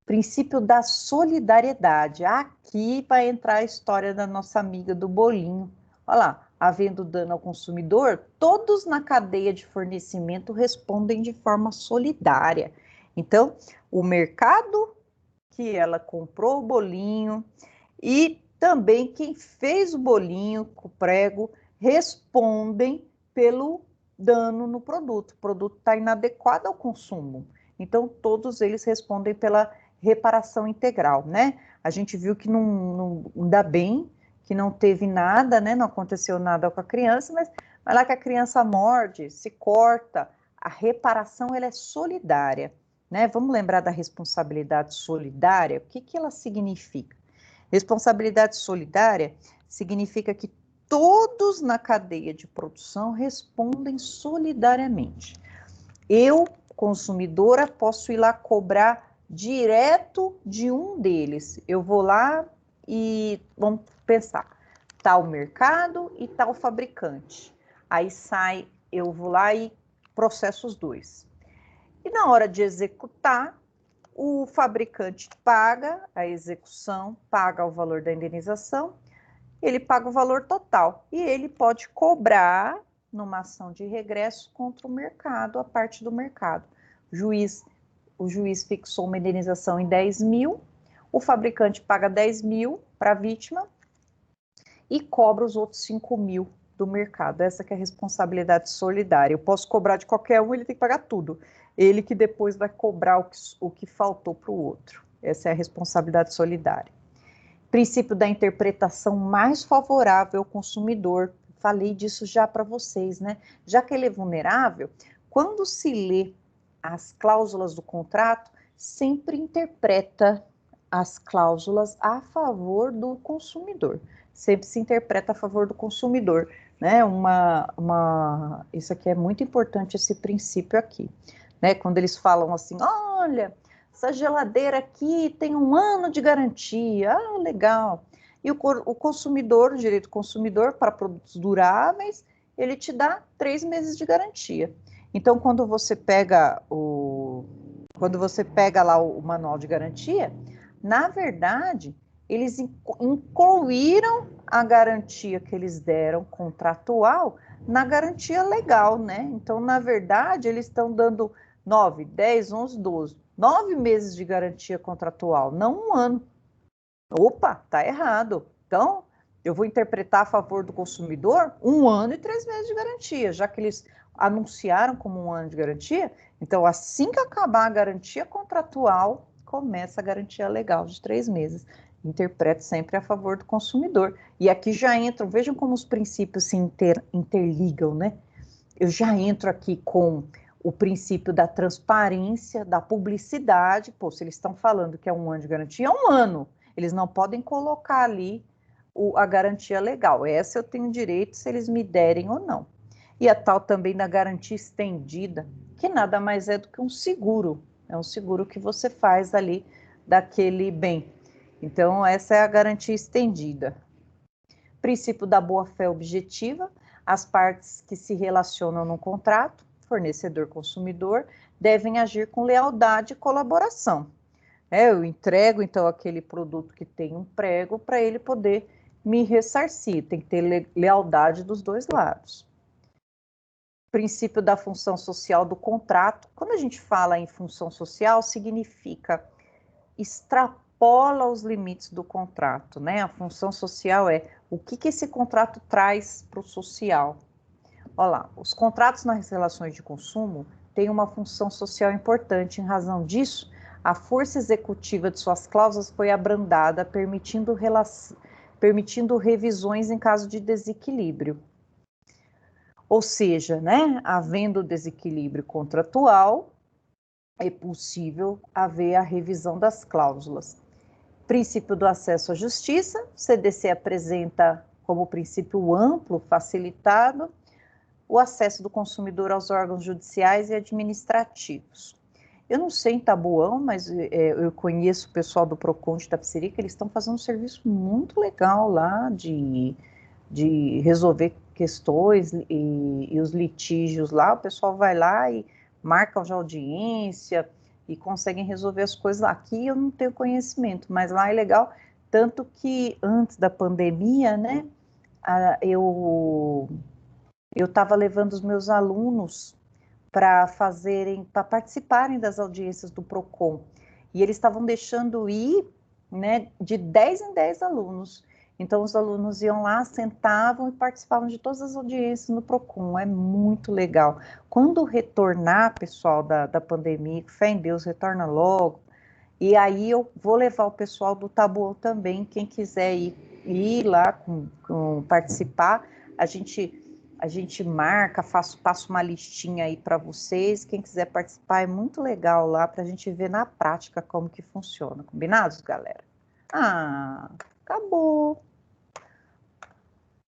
Princípio da solidariedade, aqui vai entrar a história da nossa amiga do bolinho. Olha lá, havendo dano ao consumidor, todos na cadeia de fornecimento respondem de forma solidária. Então, o mercado que ela comprou o bolinho e também quem fez o bolinho com o prego respondem pelo dano no produto. O produto está inadequado ao consumo. Então, todos eles respondem pela reparação integral, né? A gente viu que não dá bem, que não teve nada, né? Não aconteceu nada com a criança, mas vai lá que a criança morde, se corta, a reparação ela é solidária, né? Vamos lembrar da responsabilidade solidária? O que ela significa? Responsabilidade solidária significa que todos na cadeia de produção respondem solidariamente. Eu, consumidora, posso ir lá cobrar direto de um deles. Eu vou lá e vamos pensar, tá o mercado e tá o fabricante. Aí eu vou lá e processo os dois. E na hora de executar, o fabricante paga a execução, paga o valor da indenização, ele paga o valor total. E ele pode cobrar numa ação de regresso contra o mercado, a parte do mercado. O juiz fixou uma indenização em 10 mil, o fabricante paga 10 mil para a vítima e cobra os outros 5 mil do mercado. Essa que é a responsabilidade solidária. Eu posso cobrar de qualquer um, ele tem que pagar tudo. Ele que depois vai cobrar o que faltou para o outro. Essa é a responsabilidade solidária. Princípio da interpretação mais favorável ao consumidor. Falei disso já para vocês, né? Já que ele é vulnerável, quando se lê as cláusulas do contrato, sempre interpreta as cláusulas a favor do consumidor. Sempre se interpreta a favor do consumidor, né? Isso aqui é muito importante, esse princípio aqui, né? Quando eles falam assim, olha, essa geladeira aqui tem 1 ano de garantia, legal. E o consumidor, o direito do consumidor para produtos duráveis, ele te dá 3 meses de garantia. Então, quando você pega lá o manual de garantia, na verdade, eles incluíram a garantia que eles deram contratual na garantia legal, né? Então, na verdade, eles estão dando 9, 10, 11, 12, 9 meses de garantia contratual, não 1 ano. Opa, tá errado. Então, eu vou interpretar a favor do consumidor 1 ano e 3 meses de garantia, já que eles anunciaram como 1 ano de garantia. Então, assim que acabar a garantia contratual, começa a garantia legal de 3 meses. interpreto sempre a favor do consumidor. E aqui já entram, vejam como os princípios se interligam, né? Eu já entro aqui com o princípio da transparência, da publicidade. Pô, se eles estão falando que é 1 ano de garantia, é 1 ano. Eles não podem colocar ali a garantia legal. Essa eu tenho direito se eles me derem ou não. E a tal também da garantia estendida, que nada mais é do que um seguro. É um seguro que você faz ali daquele bem. Então, essa é a garantia estendida. Princípio da boa-fé objetiva. As partes que se relacionam no contrato, fornecedor-consumidor, devem agir com lealdade e colaboração. Eu entrego, então, aquele produto que tem um prego para ele poder me ressarcir. Tem que ter lealdade dos dois lados. Princípio da função social do contrato. Quando a gente fala em função social, significa extrapola os limites do contrato, né? A função social é o que esse contrato traz para o social. Olha lá, os contratos nas relações de consumo têm uma função social importante. Em razão disso, a força executiva de suas cláusulas foi abrandada, permitindo revisões em caso de desequilíbrio. Ou seja, né, havendo desequilíbrio contratual, é possível haver a revisão das cláusulas. Princípio do acesso à justiça, o CDC apresenta como princípio amplo, facilitado, o acesso do consumidor aos órgãos judiciais e administrativos. Eu não sei em Taboão, mas eu conheço o pessoal do Procon de Itapecerica, eles estão fazendo um serviço muito legal lá de resolver questões e os litígios lá. O pessoal vai lá e marcam já audiência e conseguem resolver as coisas lá. Aqui eu não tenho conhecimento, mas lá é legal, tanto que antes da pandemia, né, eu estava levando os meus alunos para participarem das audiências do Procon, e eles estavam deixando ir, né, de 10 em 10 alunos. Então, os alunos iam lá, sentavam e participavam de todas as audiências no Procon. É muito legal. Quando retornar, pessoal, da pandemia, fé em Deus, retorna logo. E aí eu vou levar o pessoal do Taboão também, quem quiser ir lá participar, a gente marca, passo uma listinha aí para vocês. Quem quiser participar é muito legal lá, para a gente ver na prática como que funciona. Combinados, galera? Acabou.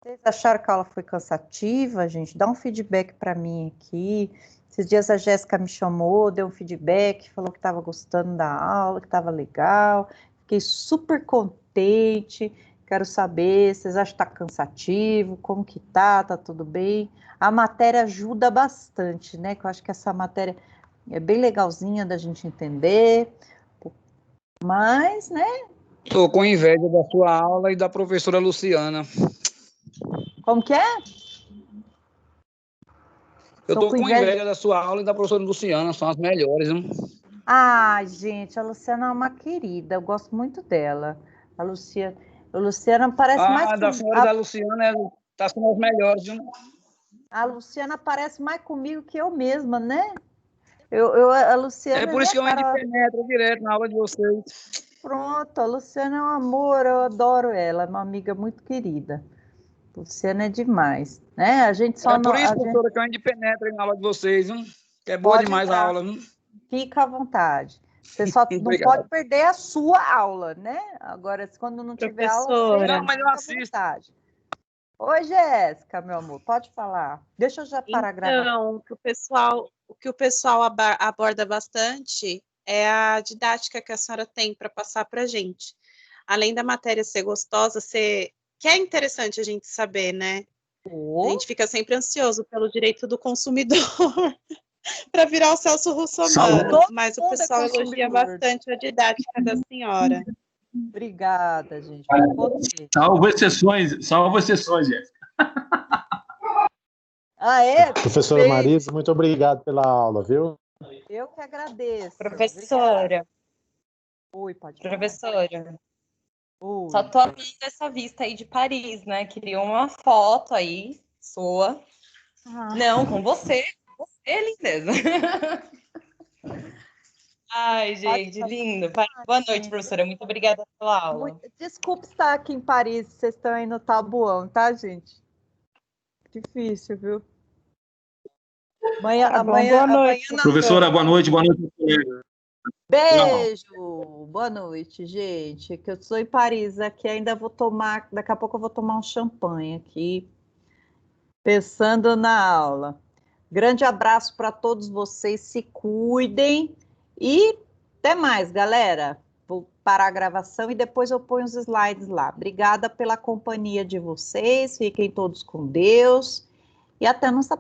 Vocês acharam que a aula foi cansativa, gente? Dá um feedback para mim aqui. Esses dias a Jéssica me chamou, deu um feedback, falou que estava gostando da aula, que estava legal. Fiquei super contente. Quero saber, vocês acham que está cansativo? Como que tá? Tá tudo bem? A matéria ajuda bastante, né? Que eu acho que essa matéria é bem legalzinha da gente entender. Mas, né? Estou com inveja da sua aula e da professora Luciana. Como que é? Eu estou com inveja da sua aula e da professora Luciana, são as melhores, hein? Gente, a Luciana é uma querida, eu gosto muito dela. A Luciana parece mais... Da senhora da Luciana está sendo as melhores, hein? A Luciana parece mais comigo que eu mesma, né? A Luciana... É por isso que eu entro e penetro direto na aula de vocês. Pronto, a Luciana é um amor, eu adoro ela, é uma amiga muito querida. Luciana é demais, né? A gente só por isso, professora, que eu ainda penetro na aula de vocês, viu? Que é boa demais a aula, viu? Fica à vontade. Você só não pode perder a sua aula, né? Agora, quando não tiver aula, você não, mas eu assisto. Oi, Jéssica, meu amor, pode falar. Deixa eu já parar a gravação. Então, o que o pessoal aborda bastante é a didática que a senhora tem para passar para a gente. Além da matéria ser gostosa, que é interessante a gente saber, né? A gente fica sempre ansioso pelo direito do consumidor para virar o Celso Russomano, mas o pessoal elogia bastante a didática da senhora. Obrigada, gente. Salvo exceções, Jéssica. Professora Marisa, muito obrigado pela aula, viu? Eu que agradeço. Professora. Oi, pode falar. Professora. Só tô abrindo essa vista aí de Paris, né? Queria uma foto aí, sua. Não, com você. Você, lindeza. Ai, gente, lindo. Boa noite, professora. Muito obrigada pela aula. Desculpe estar aqui em Paris, vocês estão aí no Tabuão, tá, gente? Difícil, viu? Tá bom, boa noite. Professora, boa noite, colega. Beijo, boa noite, gente. Que eu sou em Paris aqui, ainda vou tomar, daqui a pouco eu vou tomar um champanhe aqui, pensando na aula. Grande abraço para todos vocês, se cuidem e até mais, galera. Vou parar a gravação e depois eu ponho os slides lá. Obrigada pela companhia de vocês, fiquem todos com Deus e até nossa